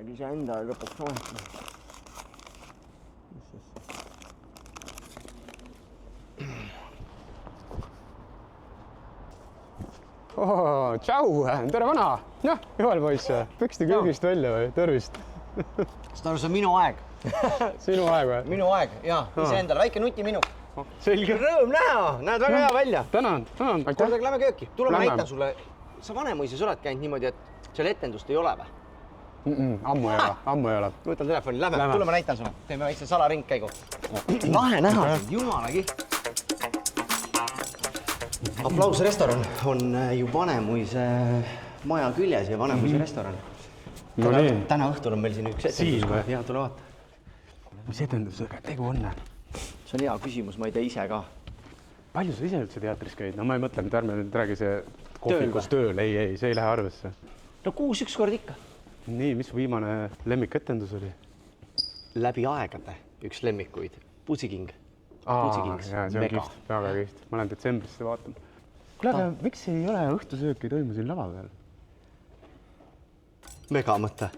Äkki see enda lõpuks ometi. Oh, tšau, tere vana! Noh, juhal poiss, püksite köögist välja või? Tervist! Seda see on minu aeg. Sinu aeg või? Minu aeg, jaa. Ise endale, väike nutiminuk. Selge. Rõõm näha, näed väga hea välja. Tänan, aitäh. Kordagi lähme kööki. Tule ma näitan sulle. Sa Vanemuises oled käinud niimoodi, et seal etendust ei ole või? Ammu ei ole. Võtan telefoni, lähme. Tule ma näitan sulle. Teeme väikse salaringkäigu. Lahe näha, jumalagi. Aplaus restoran on ju Vanemuise maja küljes ja Vanemuise restoran. Täna õhtul on meil siin üks etendus. Jaa, tule vaata. Mis etendusega tegu on? See on hea küsimus, ma ei tea ise ka. Palju sa ise üldse teatris käid? No ma ei mõtle, ärme nüüd räägi see kohvikus tööl. Ei, see ei lähe arvesse. No 6 üks kord ikka. Nii, mis viimane lemmiketendus oli? Läbi aegade üks lemmikuid. Putsiking. Putsiking. Jaa, see on kiht, väga kiht. Ma lähen detsembrisse vaatan. Kuule, aga miks ei ole õhtusöök ei toimu siin lava peal? Mega mõte.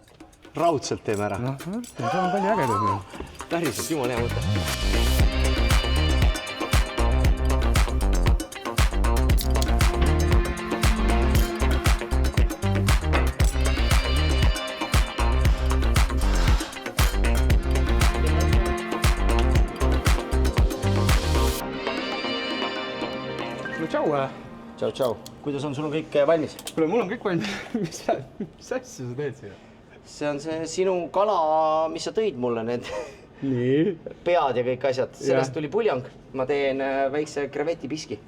Raudselt teeme ära. Noh, see on palju ägedad. Päriselt, jumal hea mõte. No tšau! Tšau. Kuidas on sul kõik valmis? Kuule, mul on kõik valmis. Mis asja sa teed siia? See on see sinu kala, mis sa tõid mulle, need pead ja kõik asjad. Sellest tuli puljong. Ma teen väikse krevetipiski.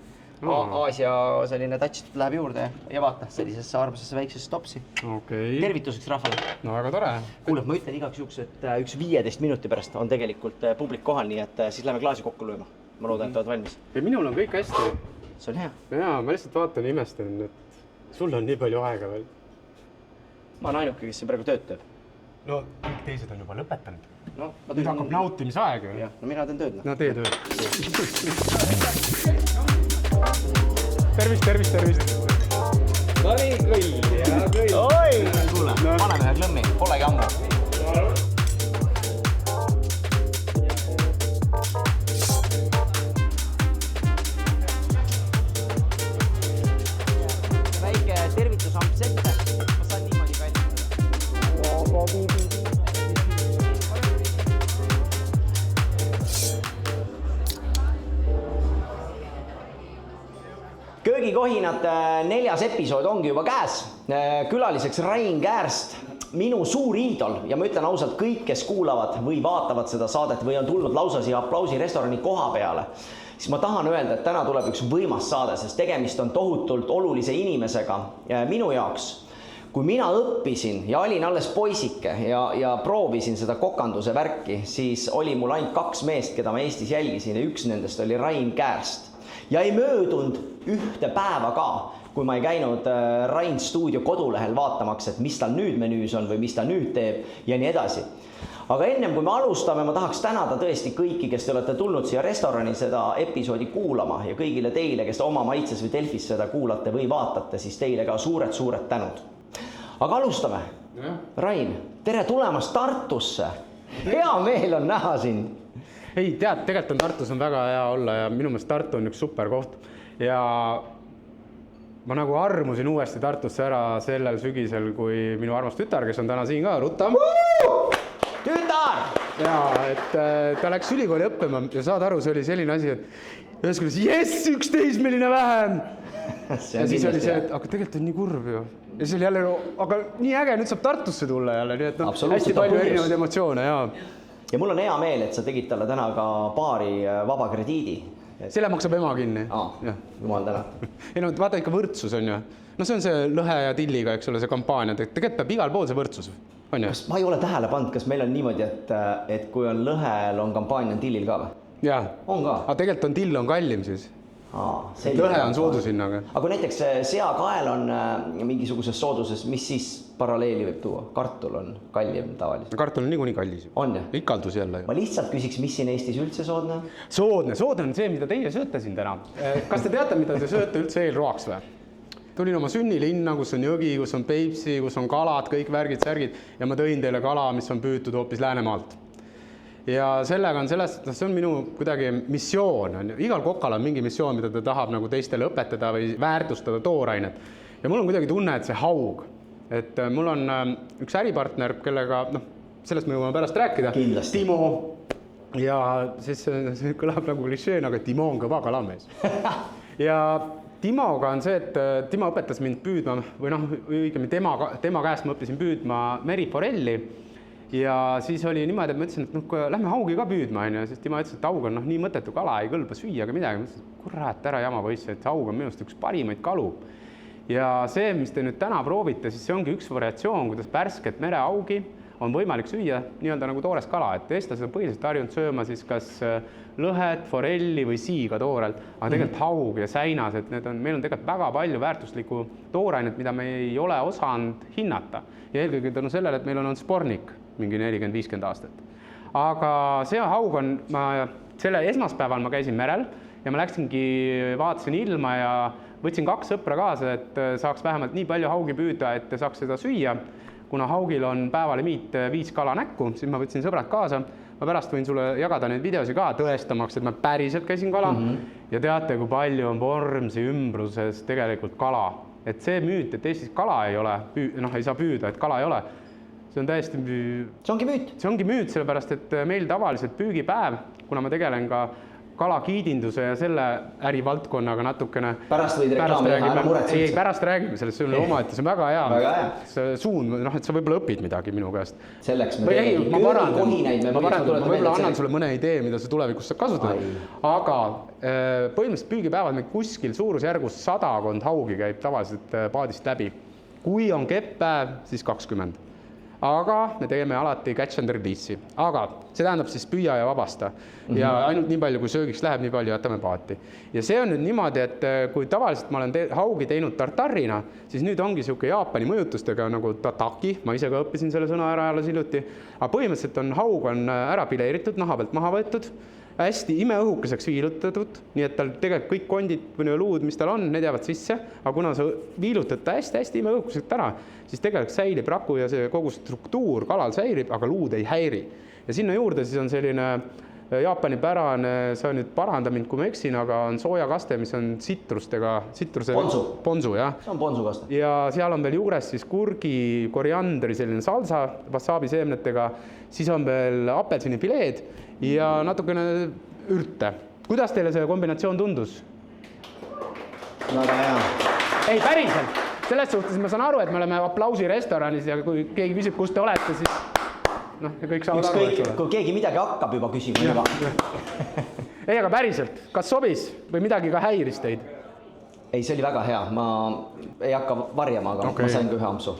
Aasia selline touch läheb juurde ja vaata sellisesse armsasse väiksesse topsi. Tervituseks rahvale. No väga tore. Kuule, ma ütlen igaks juhuks, et üks 15 minuti pärast on tegelikult publik kohal, nii et siis lähme klaasi kokku lööma. Ma loodan, et oled valmis. Ja minul on kõik hästi. See on hea. Jaa, ma lihtsalt vaatan ja imestan, et sul on nii palju aega veel. Ma olen ainuke, kes siin praegu tööd teeb. No, kõik teised on juba lõpetanud. No, nüüd hakkab nautimisaeg ju. Jah, no mina teen tööd. No tee tööd. Tervist. Nonii, kõll. Oi! Kuule, paneme ühe klõmmi. Polegi ammu. Väike tervitusamps ette. Ma saan niimoodi väljendada. Köögikohinad 4. episood ongi juba käes. Külaliseks Rain Käärst, minu suur iidol ja ma ütlen ausalt, kõik, kes kuulavad või vaatavad seda saadet või on tulnud lausa siia Aplausi restorani koha peale, siis ma tahan öelda, et täna tuleb üks võimas saade, sest tegemist on tohutult olulise inimesega minu jaoks. Kui mina õppisin ja olin alles poisike ja proovisin seda kokanduse värki, siis oli mul ainult 2 meest, keda ma Eestis jälgisin ja üks nendest oli Rain Käärst. Ja ei möödunud ühte päeva ka, kui ma ei käinud Rain stuudio kodulehel vaatamaks, et mis tal nüüd menüüs on või mis ta nüüd teeb ja nii edasi. Aga ennem kui me alustame, ma tahaks tänada tõesti kõiki, kes te olete tulnud siia restorani seda episoodi kuulama ja kõigile teile, kes oma maitses või Delfis seda kuulate või vaatate, siis teile ka suured tänud. Aga alustame. Rain, tere tulemast Tartusse. Hea meel on näha sind. Ei, tead, tegelikult on Tartus on väga hea olla ja minu meelest Tartu on üks super koht. Ja ma nagu armusin uuesti Tartusse ära sellel sügisel, kui minu armas tütar, kes on täna siin ka, Rutta. Tütar! Jaa, et ta läks ülikooli õppima ja saad aru, see oli selline asi, et ühes küljest, jess, 1 teismeline vähem! Ja siis oli see, et aga tegelikult on nii kurb ju. Ja siis oli jälle, aga nii äge, nüüd saab Tartusse tulla jälle, nii et hästi palju erinevaid emotsioone, jaa. Ja mul on hea meel, et sa tegid talle täna ka paari vaba krediidi. Selle maksab ema kinni. Jumal täna. Ei no vaata ikka võrdsus on ju. No see on see lõhe ja tilliga, eks ole, see kampaania. Tegelikult peab igal pool see võrdsus. On ju? Ma ei ole tähele pannud, kas meil on niimoodi, et kui on lõhel, on kampaania on tillil ka või? Jaa. On ka? Aga tegelikult on till on kallim siis. Lõhe on soodushinnaga. Aga kui näiteks seakael on mingisuguses sooduses, mis siis paralleeli võib tuua? Kartul on kallim tavaliselt. Kartul on niikuinii kallis. On ju? Ikaldus jälle ju. Ma lihtsalt küsiks, mis siin Eestis üldse soodne? Soodne on see, mida teie sööte siin täna. Kas te teate, mida te sööte üldse eelroaks või? tulin oma sünnilinna, kus on jõgi, kus on Peipsi, kus on kalad, kõik värgid, särgid ja ma tõin teile kala, mis on püütud hoopis Läänemaalt. Ja sellega on sellest, see on minu kuidagi missioon. Igal kokal on mingi missioon, mida ta tahab nagu teistele õpetada või väärtustada toorainet. Ja mul on kuidagi tunne, et see haug. Et mul on üks äripartner, kellega, sellest me jõuame pärast rääkida. Kindlasti. Timo. Ja siis see kõlab nagu klišeen, aga Timo on kõva kalamees. Ja Timoga on see, et Timo õpetas mind püüdma või õigemini tema käest ma õppisin püüdma meriforelli ja siis oli niimoodi, et ma ütlesin, et lähme haugi ka püüdma, ja siis Timo ütles, et haug on nii mõttetu kala, ei kõlba süüa ega midagi. Ma ütlesin, et kurat, ära jama poiss, et haug on minust üks parimaid kalu. Ja see, mis te nüüd täna proovite, siis see ongi üks variatsioon, kuidas pärsket merehaugi on võimalik süüa nii-öelda nagu toores kala, et eestlased on põhiliselt harjunud sööma siis kas lõhet, forelli või siiga toorelt, aga tegelikult haug ja säinas, et meil on tegelikult väga palju väärtuslikku toorainet, mida me ei ole osanud hinnata. Ja eelkõige tänu sellele, et meil on spornik mingi 40-50 aastat. Aga see haug on, selle esmaspäeval ma käisin merel ja ma läksingi, vaatasin ilma ja võtsin 2 sõpra kaasa, et saaks vähemalt nii palju haugi püüda, et saaks seda süüa. Kuna haugil on päevalimiit 5 kala näkku, siis ma võtsin sõbrad kaasa. Ma pärast võin sulle jagada neid videosi ka tõestamaks, et ma päriselt käisin kala. Ja teate, kui palju on Vormsi ümbruses tegelikult kala. Et see müüt, et Eestis kala ei ole, ei saa püüda, et kala ei ole. See on täiesti... See ongi müüt. See ongi müüt, sellepärast, et meil tavaliselt püügipäev, kuna ma tegelen ka kalakiidinduse ja selle ärivaldkonnaga natukene. Pärast võid reklaami teha, ära muretsi. Ei, pärast räägime sellest, see on oma, et see on väga hea. Väga hea. See suund, et sa võib-olla õpid midagi minu käest. Selleks me teeme. Ma võib-olla annan sulle mõne idee, mida sa tulevikus saab kasutada. Aga põhimõtteliselt püügipäevad meil kuskil suurusjärgus 100 haugi käib tavaliselt paadist läbi. Kui on kepppäev, siis 20. Aga me teeme alati catch and release'i. Aga see tähendab siis püüa ja vabasta. Ja ainult nii palju, kui söögiks läheb, nii palju jätame paati. Ja see on nüüd niimoodi, et kui tavaliselt ma olen haugi teinud tartarina, siis nüüd ongi siuke Jaapani mõjutustega nagu tataki. Ma ise ka õppisin selle sõna ära alles hiljuti. Aga põhimõtteliselt on haug on ära pileeritud, naha pealt maha võetud, hästi imeõhukeseks viilutatud, nii et tal tegelikult kõik kondid või luud, mis tal on, need jäävad sisse, aga kuna sa viilutad ta hästi imeõhukeselt ära, siis tegelikult säilib raku ja see kogu struktuur kalal säilib, aga luud ei häiri. Ja sinna juurde siis on selline Jaapani pärane, see on nüüd paranda mind, kui ma eksin, aga on soojakaste, mis on ponsu, jah. See on ponsukaste. Ja seal on veel juures siis kurgi, koriandri selline salsa wasabi seemnetega, siis on veel apelsinifileed ja natukene ürte. Kuidas teile see kombinatsioon tundus? Väga hea. Ei, päriselt. Selles suhtes ma saan aru, et me oleme aplausi restoranis ja kui keegi küsib, kus te olete, siis ja kõik saavad aru, et kui keegi midagi hakkab juba küsima juba. Ei, aga päriselt, kas sobis või midagi ka häiris teid? Ei, see oli väga hea. Ma ei hakka varjama, aga ma sain ka ühe ampsu.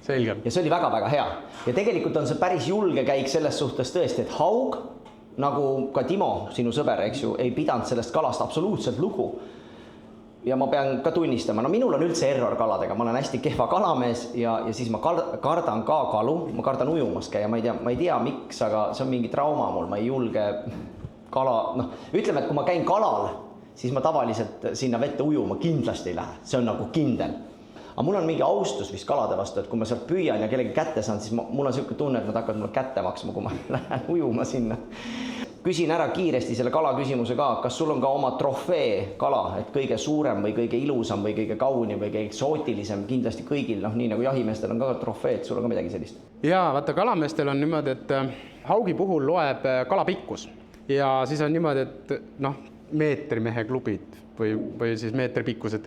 Selge. Ja see oli väga-väga hea. Ja tegelikult on see päris julge käik selles suhtes tõesti, et haug, nagu ka Timo, sinu sõber, eks ju, ei pidanud sellest kalast absoluutselt lugu. Ja ma pean ka tunnistama, minul on üldse error kaladega, ma olen hästi kehva kalamees ja siis ma kardan ka kalu, ma kardan ujumas käia, ma ei tea miks, aga see on mingi trauma mul, ma ei julge kala, ütleme, et kui ma käin kalal, siis ma tavaliselt sinna vette ujuma kindlasti ei lähe, see on nagu kindel. Aga mul on mingi austus vist kalade vastu, et kui ma sealt püüan ja kellegi kätte saan, siis mul on selline tunne, et nad hakkavad mulle kätte maksma, kui ma lähen ujuma sinna. Küsin ära kiiresti selle kala küsimuse ka, kas sul on ka oma trofee kala, et kõige suurem või kõige ilusam või kõige kaunim või kõige eksootilisem, kindlasti kõigil, nii nagu jahimeestel on ka trofee, et sul on ka midagi sellist? Jaa, vaata kalameestel on niimoodi, et haugi puhul loeb kala pikkus ja siis on niimoodi, et meetrimehe klubid või siis meetri pikkused.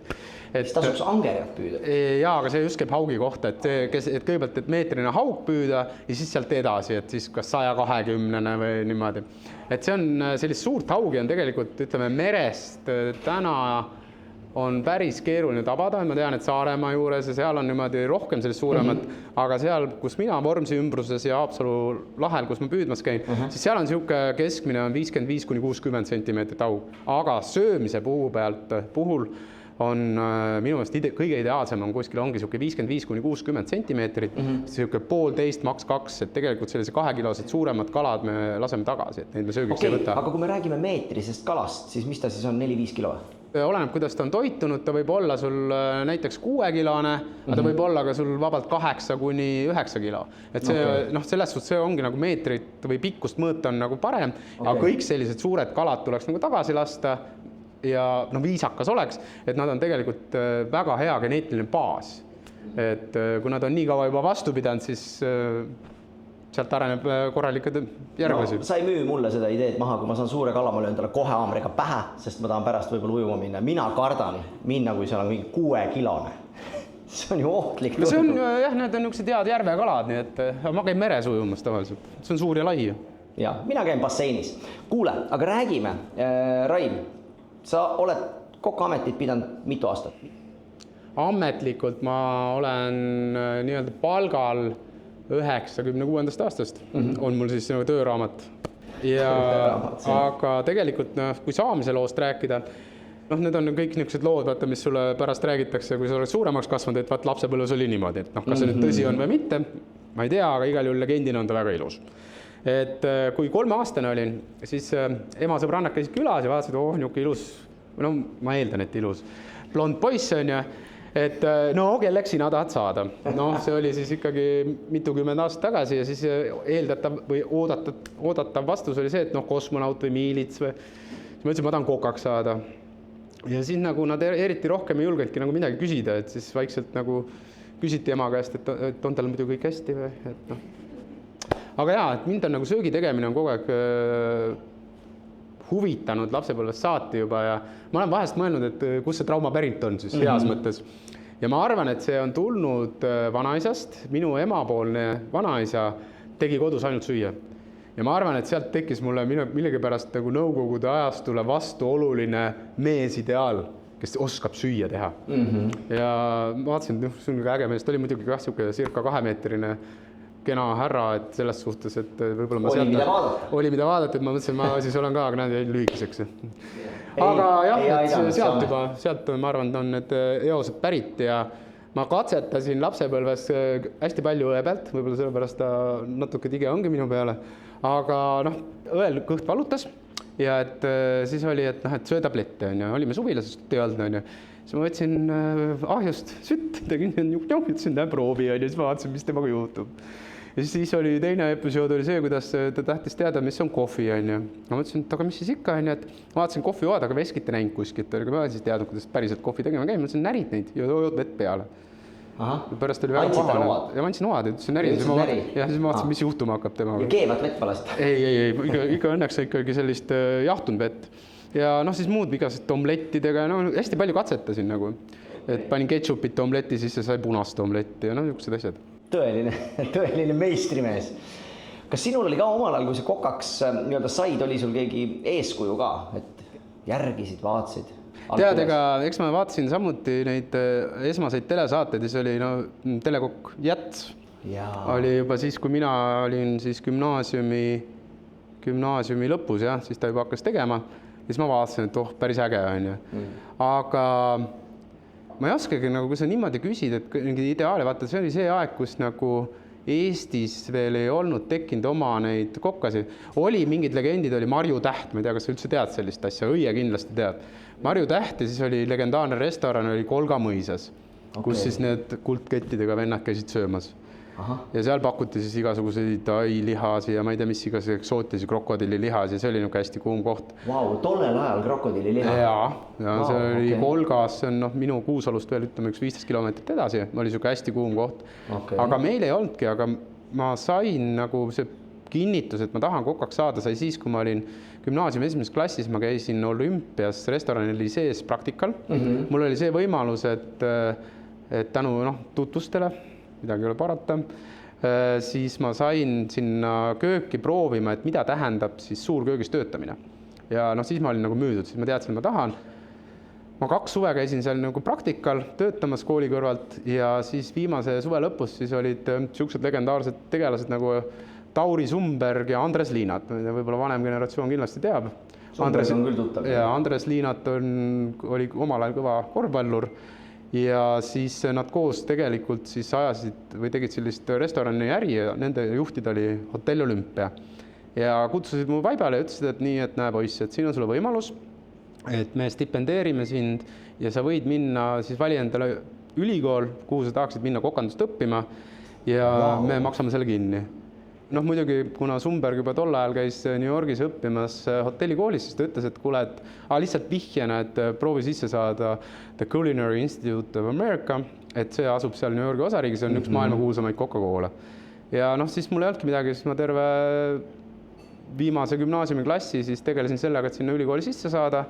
Siis tasuks angerjat püüda? Jaa, aga see just käib haugi kohta, et kõigepealt et meetrine haug püüda ja siis sealt edasi, et siis kas 120 või niimoodi. Et see on sellist suurt haugi on tegelikult, ütleme, merest täna on päris keeruline tabada. Ma tean, et Saaremaa juures ja seal on niimoodi rohkem sellist suuremat, aga seal, kus mina Vormsi ümbruses ja Haapsalu lahel, kus ma püüdmas käin, siis seal on siuke keskmine on 55-60 centimeetrit haug. Aga söömise puhul on minu meelest kõige ideaalsem on kuskil ongi siuke 55-60 centimeetrit, siuke 1,5, maks 2, et tegelikult sellise 2-kilosed suuremad kalad me laseme tagasi, et neid me söögiks ei võta. Aga kui me räägime meetrisest kalast, siis mis ta siis on 4-5 kilo? oleneb, kuidas ta on toitunud, ta võib olla sul näiteks 6-kilone, aga ta võib olla ka sul vabalt 8 kuni 9 kilo. Et see, selles suhtes see ongi nagu meetrit või pikkust mõõta on nagu parem, aga kõik sellised suured kalad tuleks nagu tagasi lasta ja viisakas oleks, et nad on tegelikult väga hea geneetiline baas. Et kui nad on nii kaua juba vastu pidanud, siis sealt areneb korralikud järglasi. Sa ei müü mulle seda ideed maha, kui ma saan suure kala, ma löön talle kohe haamriga pähe, sest ma tahan pärast võib-olla ujuma minna. Mina kardan minna, kui seal on mingi 6-kilone. See on ju ohtlik. No see on jah, need on niisugused head järvekalad, nii et ma käin meres ujumas tavaliselt. See on suur ja lai. Ja, mina käin basseinis. Kuule, aga räägime. Raim, sa oled kokaametit pidanud mitu aastat? Ametlikult ma olen nii-öelda palgal 96 aastast on mul siis tööraamat. Aga tegelikult, kui saamise loost rääkida, need on kõik niisugused lood, vaata, mis sulle pärast räägitakse, kui sa oled suuremaks kasvanud, et vaat lapsepõlves oli niimoodi, et kas see nüüd tõsi on või mitte, ma ei tea, aga igal juhul legendina on ta väga ilus. Et kui 3-aastane olin, siis ema sõbrannad käisid külas ja vaatasid, niisugune ilus, ma eeldan, et ilus blond poiss on ja et kelleks sina tahad saada. See oli siis ikkagi mitukümmend aastat tagasi ja siis eeldatav või oodatav vastus oli see, et kosmonaut või miilits või siis ma ütlesin, ma tahan kokaks saada. Ja siis nagu nad eriti rohkem ei julgenudki nagu midagi küsida, et siis vaikselt nagu küsiti ema käest, et on tal muidu kõik hästi või, et Aga jaa, et mind on nagu söögi tegemine on kogu aeg huvitanud lapsepõlvest saati juba ja ma olen vahest mõelnud, et kus see trauma pärit on siis heas mõttes. Ja ma arvan, et see on tulnud vanaisast. Minu emapoolne vanaisa tegi kodus ainult süüa. Ja ma arvan, et sealt tekkis mulle millegipärast nagu nõukogude ajastule vastu oluline meesideaal, kes oskab süüa teha. Ja ma vaatasin, et see on väga äge mees, ta oli muidugi circa 2-meetrine kena härra, et selles suhtes, et võib-olla ma oli mida vaadata, et ma mõtlesin, ma siis olen ka, aga näed, jäin lühikeseks. Aga jah, et sealt ma arvan, on need eosed pärit ja ma katsetasin lapsepõlves hästi palju õe pealt, võib-olla sellepärast ta natuke tige ongi minu peale, aga õel kõht valutas ja et siis oli, et söö tablette on ja olime suvilas, sest ei olnud on ja siis ma võtsin ahjust sütt, tegin ütlesin, proovi on ja siis ma vaatasin, mis temaga juhtub. Ja siis oli teine episood oli see, kuidas ta tahtis teada, mis on kohvi on ja ma mõtlesin, et aga mis siis ikka on ja et ma vaatasin kohvijoad, aga veskite näinud kuskilt, aga ma siis teadnud, kuidas päriselt kohvi tegema käin, ma mõtlesin, närid neid ja jood vett peale. Pärast oli väga pahane. Ja ma andsin noad, ütlesin närid. Ja siis ma vaatasin, mis juhtuma hakkab temaga. Ja keevat vett palast? Ei, ikka õnneks ikkagi sellist jahtunud vett. Ja siis muud vigased omlettidega, hästi palju katsetasin nagu. Et panin ketšupit omletti sisse, sai punast omletti ja niisugused asjad. Tõeline meistrimees. Kas sinul oli ka omal ajal, kui see kokaks said, oli sul keegi eeskuju ka, et järgisid, vaatasid? Tead, eks ma vaatasin samuti neid esmaseid telesaateid ja see oli telekokk Jäts. Oli juba siis, kui mina olin siis gümnaasiumi lõpus, siis ta juba hakkas tegema. Siis ma vaatasin, et päris äge on. Aga ma ei oskagi, kui sa niimoodi küsid, et mingi ideaale, vaata, see oli see aeg, kus nagu Eestis veel ei olnud tekkinud oma neid kokkasi. Oli mingid legendid, oli Marju Täht, ma ei tea, kas sa üldse tead sellist asja, Õie kindlasti tead. Marju Täht ja siis oli legendaarne restoran, oli Kolga mõisas, kus siis need kuldkettidega vennad käisid söömas. Ja seal pakuti siis igasuguseid tailihasi ja ma ei tea, mis igas eksootilisi krokodillilihasi ja see oli hästi kuum koht. Vau, tollel ajal krokodilliliha? Ja see oli Kolgas, see on minu Kuusalust veel ütleme 15 kilomeetrit edasi, oli siuke hästi kuum koht. Aga meil ei olnudki, aga ma sain nagu see kinnitus, et ma tahan kokaks saada, sai siis, kui ma olin gümnaasiumi esimeses klassis, ma käisin Olümpias restoranil sees praktikal. Mul oli see võimalus, et tänu tutvustele, midagi ei ole parata, siis ma sain sinna kööki proovima, et mida tähendab siis suurköögis töötamine. Ja siis ma olin nagu müüdud, siis ma teadsin, et ma tahan. Ma 2 suve käisin seal nagu praktikal töötamas kooli kõrvalt ja siis viimase suve lõpus siis olid siuksed legendaarsed tegelased nagu Tauri Sumberg ja Andres Liinat, võib-olla vanem generatsioon kindlasti teab. Sumberg on küll tuttav. Ja Andres Liinat oli omal ajal kõva korvpallur ja siis nad koos tegelikult siis ajasid või tegid sellist restorani äri ja nende juhtid oli Hotell Olümpia. Ja kutsusid mu vaibale ja ütlesid, et nii, et näe poiss, et siin on sulle võimalus, et me stipendeerime sind ja sa võid minna, siis vali endale ülikool, kuhu sa tahaksid minna kokandust õppima ja me maksame selle kinni. Noh, muidugi, kuna Sumberg juba tol ajal käis New Yorgis õppimas hotellikoolis, siis ta ütles, et kuule, et lihtsalt vihjena, et proovi sisse saada The Culinary Institute of America, et see asub seal New Yorgi osariigis, on üks maailma kuulsamaid Coca-Cola. Ja noh, siis mul ei olnudki midagi, siis ma terve viimase gümnaasiumi klassi siis tegelesin sellega, et sinna ülikooli sisse saada.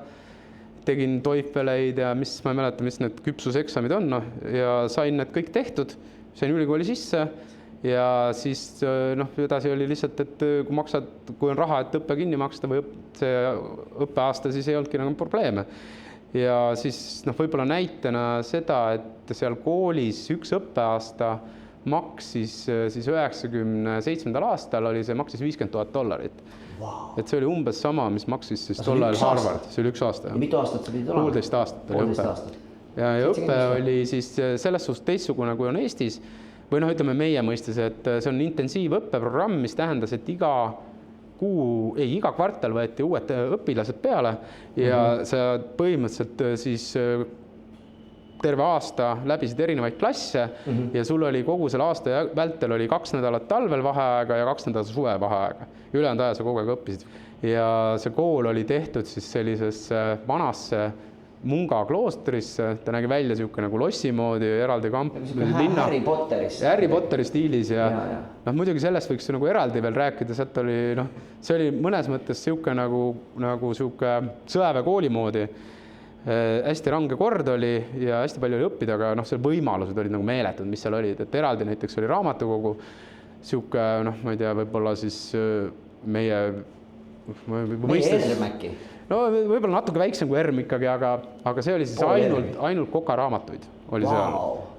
Tegin TOEFLeid ja mis, ma ei mäleta, mis need küpsuseksamid on, ja sain need kõik tehtud, sain ülikooli sisse. Ja siis noh, edasi oli lihtsalt, et kui maksad, kui on raha, et õppe kinni maksta või see õppeaasta, siis ei olnudki nagu probleeme. Ja siis noh, võib-olla näitena seda, et seal koolis üks õppeaasta maksis siis 97. aastal oli see maksis $50,000. Wow. Et see oli umbes sama, mis maksis siis tol ajal Harvard. See oli üks aasta. Ja mitu aastat sa pidid olema? 1,5 aastat oli õppe. Ja õppe oli siis selles suhtes teistsugune, kui on Eestis. Või noh, ütleme meie mõistes, et see on intensiivõppeprogramm, mis tähendas, et iga kvartal võeti uued õpilased peale ja sa põhimõtteliselt siis terve aasta läbisid erinevaid klasse ja sul oli kogu selle aasta vältel oli 2 nädalat talvel vaheaega ja 2 nädalat suve vaheaega. Ülejäänud aja sa kogu aeg õppisid. Ja see kool oli tehtud siis sellisesse vanasse Munga kloostrisse, ta nägi välja siuke nagu lossi moodi, eraldi kamp. Harry Potteri stiilis ja noh, muidugi sellest võiks nagu eraldi veel rääkida, sealt oli noh, see oli mõnes mõttes siuke nagu siuke sõjaväekooli moodi. Hästi range kord oli ja hästi palju oli õppida, aga noh, seal võimalused olid nagu meeletud, mis seal olid, et eraldi näiteks oli raamatukogu, siuke noh, ma ei tea, võib-olla siis meie Ermäki. No võib-olla natuke väiksem kui ERM ikkagi, aga see oli siis ainult kokaraamatuid oli seal.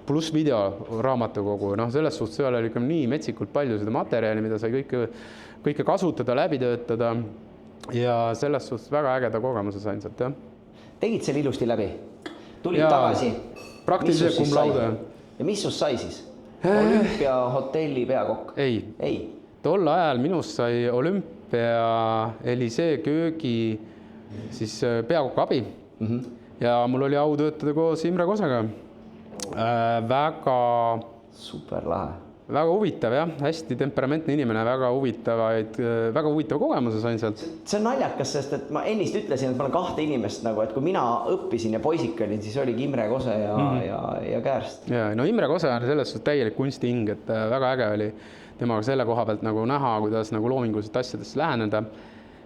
Pluss videoraamatukogu. Noh, selles suhtes seal oli ikka nii metsikult palju seda materjali, mida sai kõike kasutada, läbi töötada ja selles suhtes väga ägeda kogemuse sain sealt, jah. Tegid selle ilusti läbi? Tulid tagasi? Praktiliselt cum laude. Ja mis sus sai siis? Olümpia hotelli peakokk? Ei. Tol ajal minust sai Olümpia Elisee köögi siis peakokk abi ja mul oli au töötada koos Imre Kosega. Väga super lahe. Väga huvitav, jah. Hästi temperamentne inimene, väga huvitava kogemuse sain sealt. See on naljakas, sest et ma ennist ütlesin, et ma olen 2 inimest nagu, et kui mina õppisin ja poisik olin, siis oligi Imre Kose ja Käärst. Ja, no Imre Kose on selles suhtes täielik kunsting, et väga äge oli temaga selle koha pealt nagu näha, kuidas nagu loominguliselt asjadest läheneda.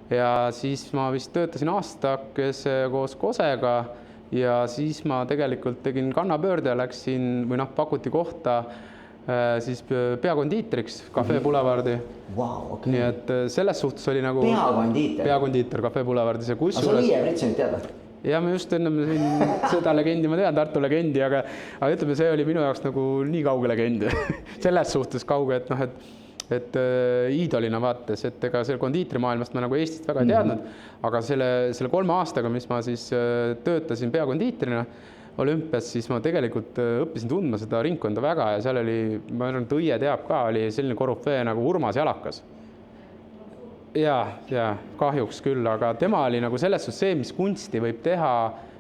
Ja siis ma vist töötasin aastakese koos Kosega ja siis ma tegelikult tegin kannapöörde ja läksin või noh, pakuti kohta siis peakondiitriks Cafe Boulevardi. Wow, okay. Nii et selles suhtes oli nagu peakondiiter Cafe Boulevardis ja kus sulle Liie Britsenit teada? Ja ma just enne siin seda legendi, ma tean Tartu legendi, aga ütleme, see oli minu jaoks nagu nii kauge legend. Selles suhtes kauge, et noh, et iidolina vaates, et ega selle kondiitrimaailmast ma nagu Eestist väga ei teadnud, aga selle 3 aastaga, mis ma siis töötasin peakondiitrina Olümpias, siis ma tegelikult õppisin tundma seda ringkonda väga ja seal oli, ma arvan, et Õie teab ka, oli selline korüfee nagu Urmas Jalakas. Ja kahjuks küll, aga tema oli nagu selles suhtes see, mis kunsti võib teha,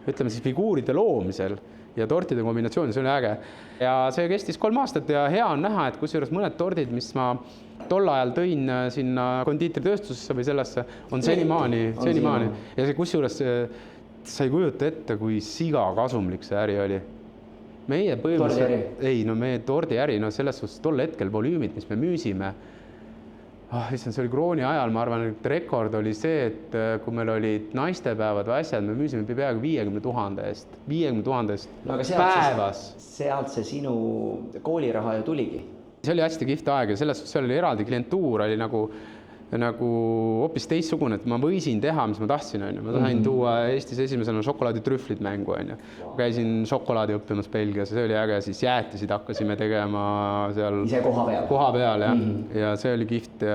ütleme siis figuuride loomisel ja tortide kombinatsioon, see oli äge. Ja see kestis 3 aastat ja hea on näha, et kusjuures mõned tordid, mis ma tol ajal tõin sinna kondiitritööstusesse või sellesse, on senimaani. Ja see kusjuures sa ei kujuta ette, kui siga kasumlik see äri oli. Meie tordiäri, no selles suhtes tol hetkel volüümid, mis me müüsime, see oli krooni ajal, ma arvan, et rekord oli see, et kui meil olid naistepäevad või asjad, me müüsime peaaegu 50,000 eest. 50,000 eest päevas. Sealt see sinu kooliraha ju tuligi. See oli hästi kihvt aeg ja selles suhtes seal oli eraldi klientuur, oli nagu hoopis teistsugune, et ma võisin teha, mis ma tahtsin. Ma sain tuua Eestis esimesena šokolaaditrühvlid mängu. Käisin šokolaadi õppimas Belgias, see oli äge, siis jäätisid hakkasime tegema seal ise koha peal ja see oli kihvt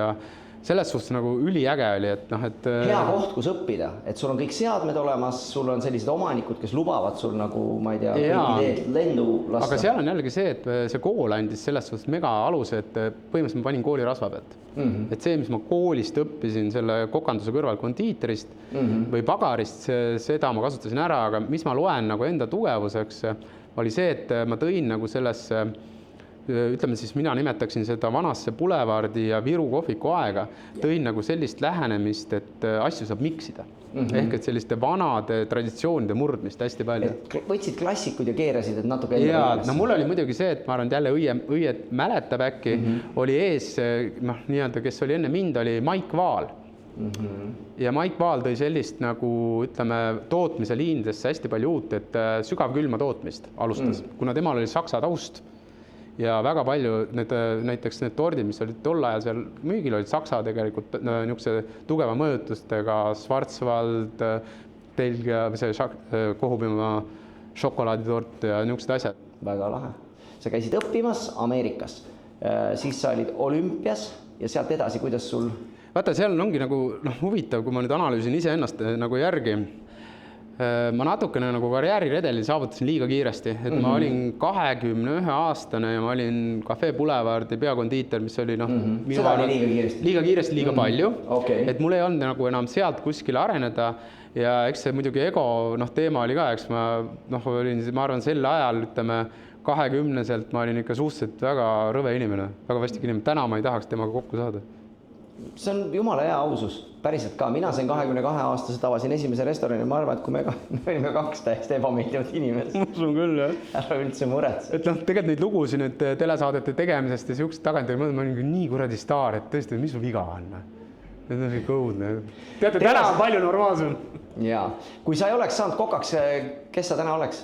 selles suhtes nagu üliäge oli, et noh, et hea koht, kus õppida, et sul on kõik seadmed olemas, sul on sellised omanikud, kes lubavad sul nagu, ma ei tea, kõik ideed lendu lasta. Aga seal on jällegi see, et see kool andis selles suhtes mega aluse, et põhimõtteliselt ma panin kooli rasva pealt. Et see, mis ma koolist õppisin selle kokanduse kõrval kondiiterist või pagarist, seda ma kasutasin ära, aga mis ma loen nagu enda tugevuseks, oli see, et ma tõin nagu sellesse, ütleme siis, mina nimetaksin seda vanasse Pulevardi ja Viru kohviku aega, tõin nagu sellist lähenemist, et asju saab miksida. Ehk et selliste vanade traditsioonide murdmist hästi palju. Võtsid klassikud ja keerasid, et natuke ja, no mul oli muidugi see, et ma arvan, et jälle õied mäletab äkki, oli ees, noh, nii-öelda, kes oli enne mind, oli Maik Vaal. Ja Maik Vaal tõi sellist nagu, ütleme, tootmise liinidesse hästi palju uut, et sügavkülma tootmist alustas, kuna temal oli saksa taust. Ja väga palju näiteks need tordid, mis olid tol ajal seal müügil, olid saksa tegelikult niisuguse tugeva mõjutustega, Schwarzwald, Belgia, see Kohupiima šokolaaditort ja niisugused asjad. Väga lahe. Sa käisid õppimas Ameerikas, siis sa olid olümpias ja sealt edasi, kuidas sul? Vaata, seal ongi nagu huvitav, kui ma nüüd analüüsin iseennast nagu järgi. Ma natukene nagu karjääriredelil saavutasin liiga kiiresti, et ma olin 21-aastane ja ma olin Cafe Boulevard peakondiiter, mis oli seda oli liiga kiiresti, liiga palju, okay. Et mul ei olnud nagu enam sealt kuskile areneda ja eks see muidugi ego teema oli ka, eks ma olin, ma arvan, sel ajal, ütleme, 20-selt ma olin ikka suhteliselt väga rõve inimene, väga vastik inimene, täna ma ei tahaks temaga kokku saada. See on jumala hea ausus, päriselt ka. Mina sain 22-aastased avasin esimese restorani, ma arvan, et kui me olime kaks täiesti ebameeldivad inimesed. Usun küll, jah. Ära üldse muretse. Et tegelikult neid lugusid nüüd telesaadete tegemisest ja siuksed tagantjärgi, ma olin nii kuradi staar, et tõesti, mis sul viga on? Need on kõik õudne. Teate, täna on palju normaalsem. Jaa. Kui sa ei oleks saanud kokaks, kes sa täna oleks?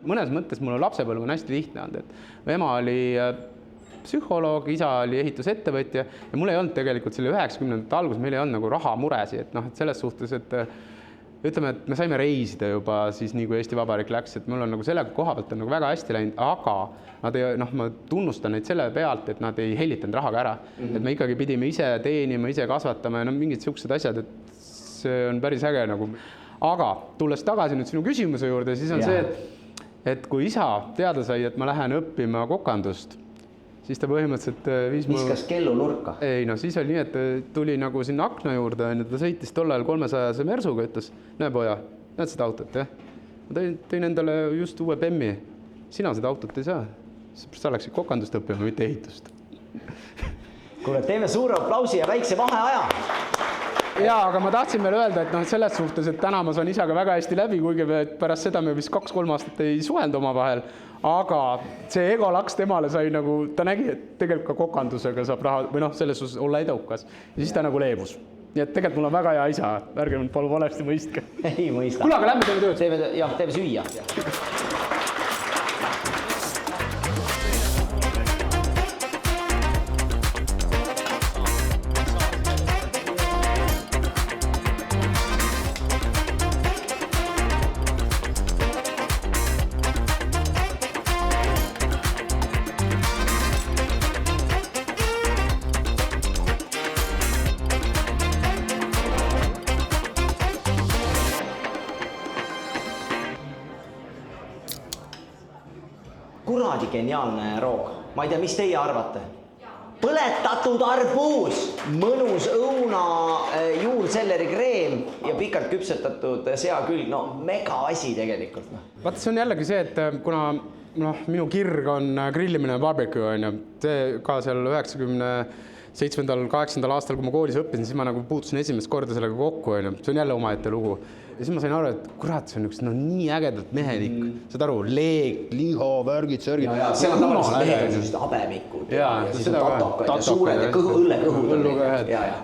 Mõnes mõttes mul on lapsepõlv on hästi lihtne olnud, et ema oli psühholoog, isa oli ehitusettevõtja ja mul ei olnud tegelikult selle 90-ndate alguses, meil ei olnud nagu rahamuresi, et et selles suhtes, et ütleme, et me saime reisida juba siis nii kui Eesti Vabariik läks, et mul on nagu selle koha pealt on nagu väga hästi läinud, aga nad ei, ma tunnustan neid selle pealt, et nad ei hellitanud rahaga ära, et me ikkagi pidime ise teenima, ise kasvatama ja mingid siuksed asjad, et see on päris äge nagu. Aga tulles tagasi nüüd sinu küsimuse juurde, siis on see, et kui isa teada sai, et ma lähen õppima kokandust, siis ta põhimõtteliselt viskas kellu nurka. Ei, siis oli nii, et tuli nagu sinna akna juurde, ta sõitis tollal 300-se Mersuga, ütles, näe poja, näed seda autot, jah? Ma tõin endale just uue Bemmi. Sina seda autot ei saa. Sa läksid kokandust õppima, mitte ehitust. Kuule, teeme suure aplausi ja väikse vaheaja. Jaa, aga ma tahtsin veel öelda, et selles suhtes, et täna ma saan isaga väga hästi läbi, kuigi pärast seda me vist 2-3 aastat ei suhelnud oma vahel, aga see ego laks temale sai nagu, ta nägi, et tegelikult ka kokandusega saab raha, või selles suhtes olla edukas, ja siis ta nagu leebus. Nii et tegelikult mul on väga hea isa, ärge mind palun valesti mõistke. Ei mõista. Kuule, aga lähme teeme tööd. Jah, teeme süüa. Kuradi geniaalne roog. Ma ei tea, mis teie arvate? Põletatud arbuus, mõnus õuna, juurselleri kreem ja pikalt küpsetatud seakülg. No mega asi tegelikult. Vaata, see on jällegi see, et kuna minu kirg on grillimine barbecue, see ka seal 97-8 aastal, kui ma koolis õppisin, siis ma nagu puutusin esimest korda sellega kokku. See on jälle omaette lugu. Ja siis ma sain aru, et kurat, see on üks nii ägedalt mehelik. Saad aru, leek, liha, värgid, sörgid. Ja seal on tavaliselt mehed on sellised habemikkud. Ja siis on tatokad ja suured ja õllekõhud.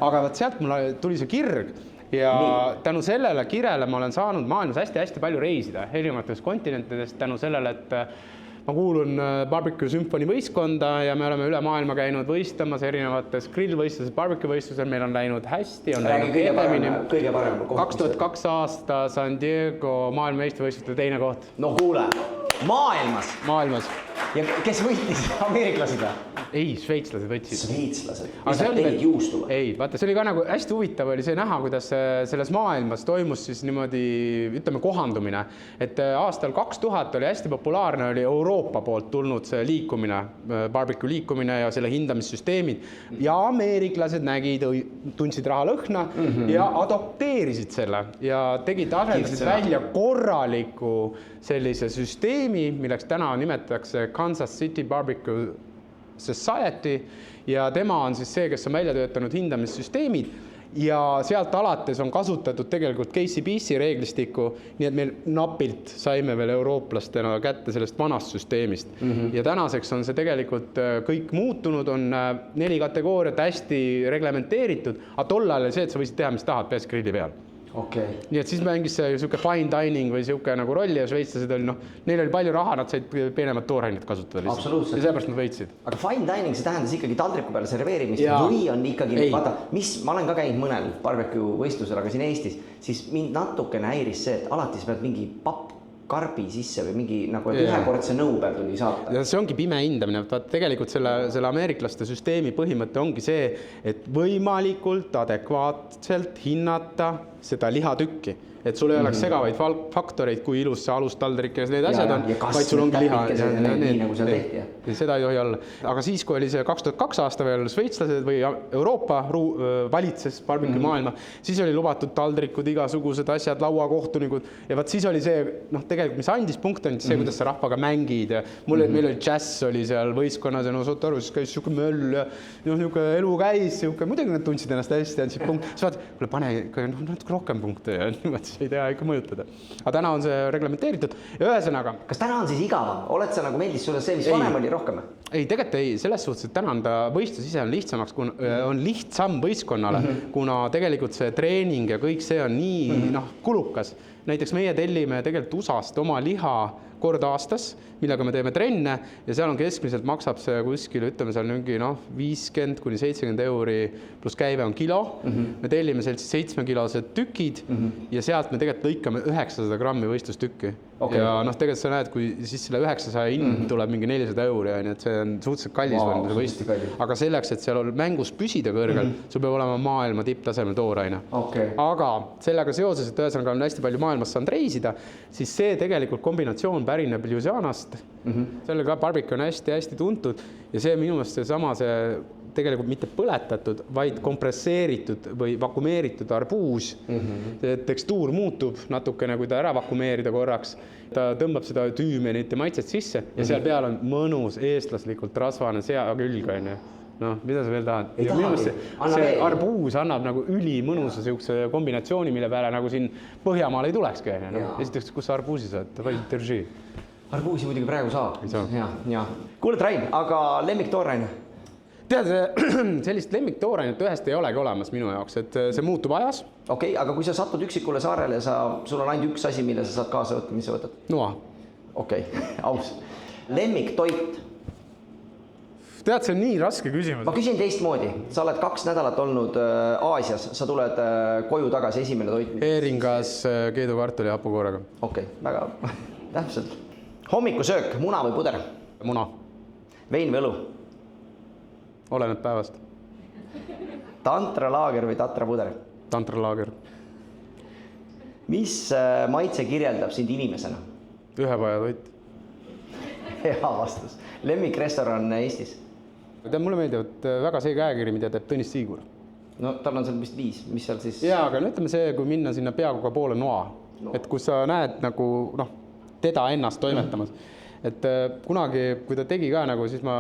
Aga sealt mul tuli see kirg ja tänu sellele kirele ma olen saanud maailmas hästi-hästi palju reisida erinevatest kontinentidest tänu sellele, et ma kuulun Barbecue Symphony võistkonda ja me oleme üle maailma käinud võistlemas erinevates grillvõistluses, barbecue võistlusel, meil on läinud hästi. Kõige parem 2002 aasta San Diego maailma Eesti võistluste teine koht. No kuule, maailmas. ja kes võitis, ameeriklased või? Ei, šveitslased võtsid. Šveitslased, mis nad tegid juustu või? Ei, vaata, see oli ka nagu hästi huvitav oli see näha, kuidas selles maailmas toimus siis niimoodi, ütleme, kohandumine. Et aastal 2000 oli hästi populaarne, oli Euroopa poolt tulnud see liikumine, barbecue liikumine ja selle hindamissüsteemid ja ameeriklased nägid, tundsid raha lõhna ja adopteerisid selle ja arendasid välja korraliku sellise süsteemi, milleks täna nimetatakse Kansas City Barbecue Society ja tema on siis see, kes on välja töötanud hindamissüsteemid ja sealt alates on kasutatud tegelikult KCBC reeglistikku, nii et meil napilt saime veel eurooplastena kätte sellest vanast süsteemist. Ja tänaseks on see tegelikult kõik muutunud, on 4 kategooriat hästi reglementeeritud, aga tollal oli see, et sa võisid teha, mis tahad, peas grilli peal. Okay. Nii et siis mängis see siuke fine dining või siuke nagu rolli ja šveitslased oli, neil oli palju raha, nad said peenemat toorainet kasutada lihtsalt. Absoluutselt. Ja seepärast nad võitsid. Aga fine dining, see tähendas ikkagi taldriku peale serveerimist või on ikkagi, vaata, ma olen ka käinud mõnel barbecue võistlusel, aga siin Eestis, siis mind natukene häiris see, et alati sa pead mingi karbi sisse või mingi nagu ühekordse nõu peal tuli saata. Ja see ongi pime hindamine, tegelikult selle ameeriklaste süsteemi põhimõte ongi see, et võimalikult adekvaatselt hinnata seda lihatükki. Et sul ei oleks segavaid faktoreid, kui ilus see alustaldrik ja need asjad on, vaid sul ongi liha. Nii nagu seal tehti. Seda ei tohi olla. Aga siis, kui oli see 2002 aasta veel šveitslased või Euroopa valitses barbecue maailma, siis oli lubatud taldrikud, igasugused asjad, lauakohtunikud ja vaat siis oli see, tegelikult mis andis punkt on see, kuidas sa rahvaga mängid ja meil oli jazz oli seal võistkonnas ja saad aru, siis käis siuke möll ja niuke elu käis, muidugi nad tundsid ennast hästi, andsid punkt. Siis vaat, pane natuke rohkem punkte ja niimoodi ei tea ikka mõjutada. Aga täna on see reglementeeritud ja ühesõnaga. Kas täna on siis igavam? Oled sa nagu meeldis sulle see, mis vanem oli rohkem? Ei, tegelikult ei. Selles suhtes, et täna on ta võistlus ise on lihtsamaks, on lihtsam võistkonnale, kuna tegelikult see treening ja kõik see on nii kulukas. Näiteks meie tellime tegelikult USA-st oma liha kord aastas, millega me teeme trenne ja seal on keskmiselt maksab see kuskil, ütleme seal mingi 50 kuni 70 euri pluss käive on kilo. Me tellime sealt 7-kilosed tükid ja sealt me tegelikult lõikame 900 grammi võistlustükki. Ja tegelikult sa näed, kui siis selle 900 hind tuleb mingi 400 euri, et see on suhteliselt kallis võistlus. Aga selleks, et seal on mängus püsida kõrgel, sul peab olema maailma tipptasemel tooraine. Aga sellega seoses, et ühesõnaga on hästi palju maailmas saanud reisida, siis see tegelikult kombinatsioon pärineb Louisianast. Selle ka barbecue on hästi tuntud ja see minu meelest seesama see tegelikult mitte põletatud, vaid kompresseeritud või vakumeeritud arbuus. Tekstuur muutub natukene, kui ta ära vakumeerida korraks. Ta tõmbab seda tüümenit ja maitset sisse ja seal peal on mõnus eestlaslikult rasvane sea külg. Mida sa veel tahad? See arbuus annab nagu ülimõnusa siukse kombinatsiooni, mille peale nagu siin Põhjamaal ei tulekski. Esiteks, kus sa arbuusi saad? Terži. Arbuusi muidugi praegu saab. Kuule, Train, aga lemmik tooraine? Tead, sellist lemmiktoorainet ühest ei olegi olemas minu jaoks, et see muutub ajas. Okei, aga kui sa satud üksikule saarele ja sul on ainult üks asi, mille sa saad kaasa võtta, mis sa võtad? Noa. Okei, aus. Lemmiktoit? Tead, see on nii raske küsimus. Ma küsin teistmoodi. Sa oled 2 nädalat olnud Aasias, sa tuled koju tagasi esimene toit. Eeringas keedukartuli hapukoorega. Okei, väga täpselt. Hommikusöök, muna või puder? Muna. Vein või õlu? Oleneb päevast. Tantralaager või tatrapuder? Tantralaager. Mis maitse kirjeldab sind inimesena? Ühepaja toit. Hea vastus. Lemmikrestoran Eestis? Tead, mulle meeldivad väga see käekiri, mida teeb Tõnis Siigur. No tal on seal vist 5, mis seal siis? Jaa, aga ütleme see, kui minna sinna peakoga poole noa. Et kus sa näed nagu teda ennast toimetamas. Et kunagi, kui ta tegi ka nagu, siis ma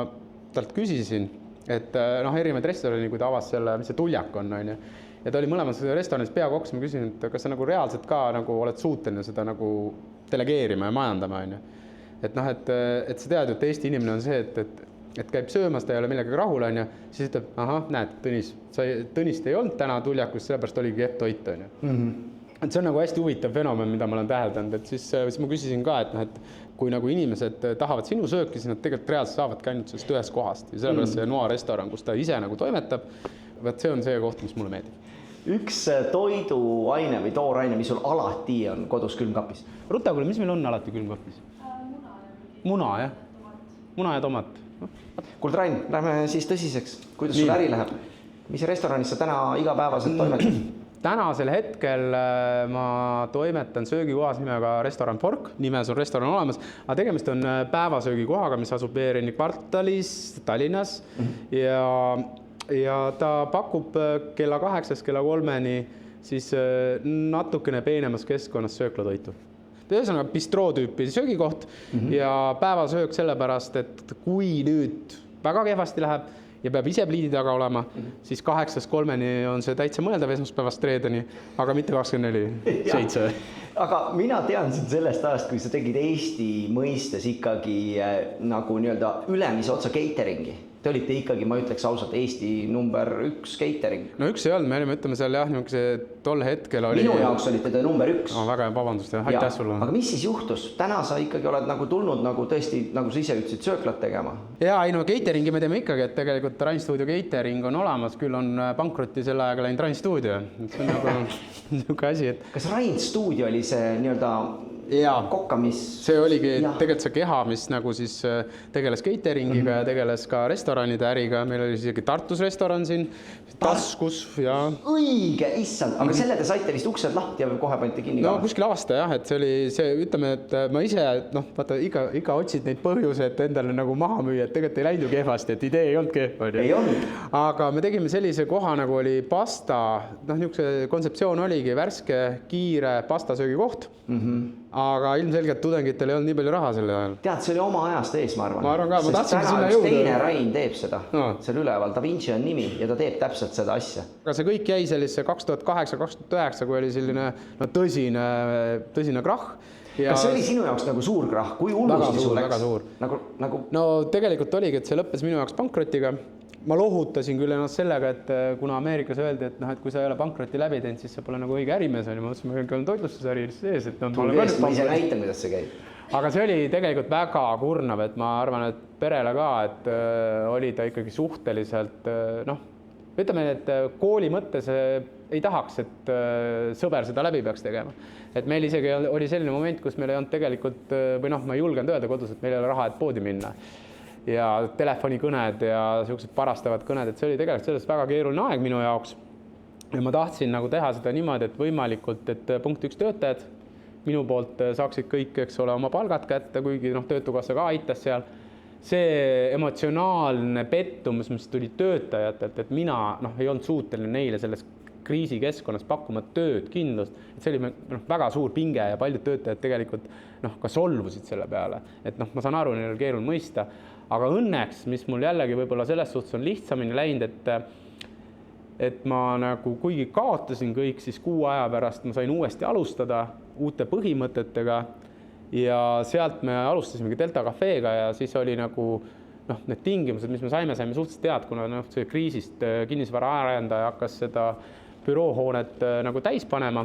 talt küsisin, et erinevaid restorani, kui ta avas selle, mis see tuljak on, ja ta oli mõlemas restoranis peakoks, ma küsin, et kas sa nagu reaalselt ka nagu oled suuteline seda nagu delegeerima ja majandama, et sa tead, et Eesti inimene on see, et käib söömas, ta ei ole millegagi rahul, siis ütleb, näed, Tõnist ei olnud täna tuljakus, sellepärast oligi kehv toit, Et see on nagu hästi huvitav fenomen, mida ma olen täheldanud, et siis ma küsisin ka, et kui nagu inimesed tahavad sinu sööki, siis nad tegelikult reaalselt saavadki ainult sellest ühest kohast ja sellepärast see Noa restoran, kus ta ise nagu toimetab, see on see koht, mis mulle meeldib. Üks toiduaine või tooraine, mis sul alati on kodus külmkapis? Ruta, kuule, mis meil on alati külmkapis? Muna, jah? muna ja tomat. Kuule, Rain, lähme siis tõsiseks. Kuidas sul äri läheb? Mis restoranis sa täna igapäevaselt toimetad? Tänasel hetkel ma toimetan söögikohas nimega Restoran Fork, nimes on restoran olemas, aga tegemist on päevasöögikohaga, mis asub Veerini kvartalis Tallinnas ja ta pakub kella 8-st kella 3-ni siis natukene peenemas keskkonnas sööklatoitu. Ühesõnaga bistroo tüüpi söögikoht ja päevasöök sellepärast, et kui nüüd väga kehvasti läheb ja peab ise pliidi taga olema, siis 8-3-ni on see täitsa mõeldav esmaspäevast reedeni, aga mitte 24/7. Aga mina tean sind sellest ajast, kui sa tegid Eesti mõistes ikkagi nagu nii-öelda ülemise otsa cateringi. Te olite ikkagi, ma ütleks ausalt, Eesti number 1 catering. No üks ei olnud, me olime, ütleme seal jah, tol hetkel oli... Minu jaoks olite te number 1. Väga vabandust, aitäh sulle. Aga mis siis juhtus? Täna sa ikkagi oled nagu tulnud nagu tõesti, nagu sa ise ütlesid, sööklat tegema. Jaa, ei no cateringi me teeme ikkagi, et tegelikult Rain Stuudio catering on olemas, küll on pankrotti selle ajaga läinud Rain Stuudio. See on nagu niisugune asi, et... Kas Rain Stuudio oli see nii-öelda kokka, mis... See oligi tegelikult see keha, mis nagu siis tegeles cateringiga ja tegeles ka restoranide äriga. Meil oli isegi Tartus restoran siin, Taskus ja... Õige, issand, aga selle te saite vist uksed lahti ja kohe panite kinni? No kuskil aasta jah, et see oli see, ütleme, et ma ise, vaata, iga otsid neid põhjuse, et endale nagu maha müüa, et tegelikult ei läinud ju kehvasti, et idee ei olnud kehv. Ei olnud. Aga me tegime sellise koha, nagu oli pasta, niisuguse kontseptsioon oligi värske, kiire pastasöögi koht. Aga ilmselgelt tudengitel ei olnud nii palju raha selle ajal. Tead, see oli oma ajast ees, ma arvan. Ma arvan ka, ma tahtsin sinna jõuda. Teine Rain teeb seda. Seal üleval, Da Vinci on nimi ja ta teeb täpselt seda asja. Aga see kõik jäi sellise 2008-2009, kui oli selline tõsine krahh. Kas see oli sinu jaoks nagu suur krahh? Kui hullusti sul läks? Väga suur. No tegelikult oligi, et see lõppes minu jaoks pankrotiga. Ma lohutasin küll ennast sellega, et kuna Ameerikas öeldi, et kui sa ei ole pankroti läbi teinud, siis see pole nagu õige ärimees on ja ma mõtlesin, et ma olen toitlustusäri sees. Ma ise näitan, kuidas see käib. Aga see oli tegelikult väga kurnav, et ma arvan, et perele ka, et oli ta ikkagi suhteliselt, ütleme, et kooli mõttes ei tahaks, et sõber seda läbi peaks tegema. Et meil isegi oli selline moment, kus meil ei olnud tegelikult, või ma ei julgenud öelda kodus, et meil ei ole raha, et poodi minna. Ja telefonikõned ja sellised parastavad kõned, et see oli tegelikult sellest väga keeruline aeg minu jaoks. Ja ma tahtsin nagu teha seda niimoodi, et võimalikult, et punkt 1 töötajad minu poolt saaksid kõik, eks ole, oma palgad kätte, kuigi töötukassa ka aitas seal. See emotsionaalne pettumus, mis tuli töötajatelt, et mina ei olnud suuteline neile selles kriisikeskkonnas pakkuma tööd, kindlust, et see oli väga suur pinge ja paljud töötajad tegelikult ka solvusid selle peale, et ma saan aru, neil oli keeruline mõista, aga õnneks, mis mul jällegi võib-olla selles suhtes on lihtsamini läinud, et ma nagu kuigi kaotasin kõik, siis 6 aja pärast ma sain uuesti alustada uute põhimõtetega ja sealt me alustasimegi Delta Cafeega ja siis oli nagu need tingimused, mis me saime suhteliselt tead, kuna see kriisist kinnisvara arendaja hakkas seda büroohoonet nagu täis panema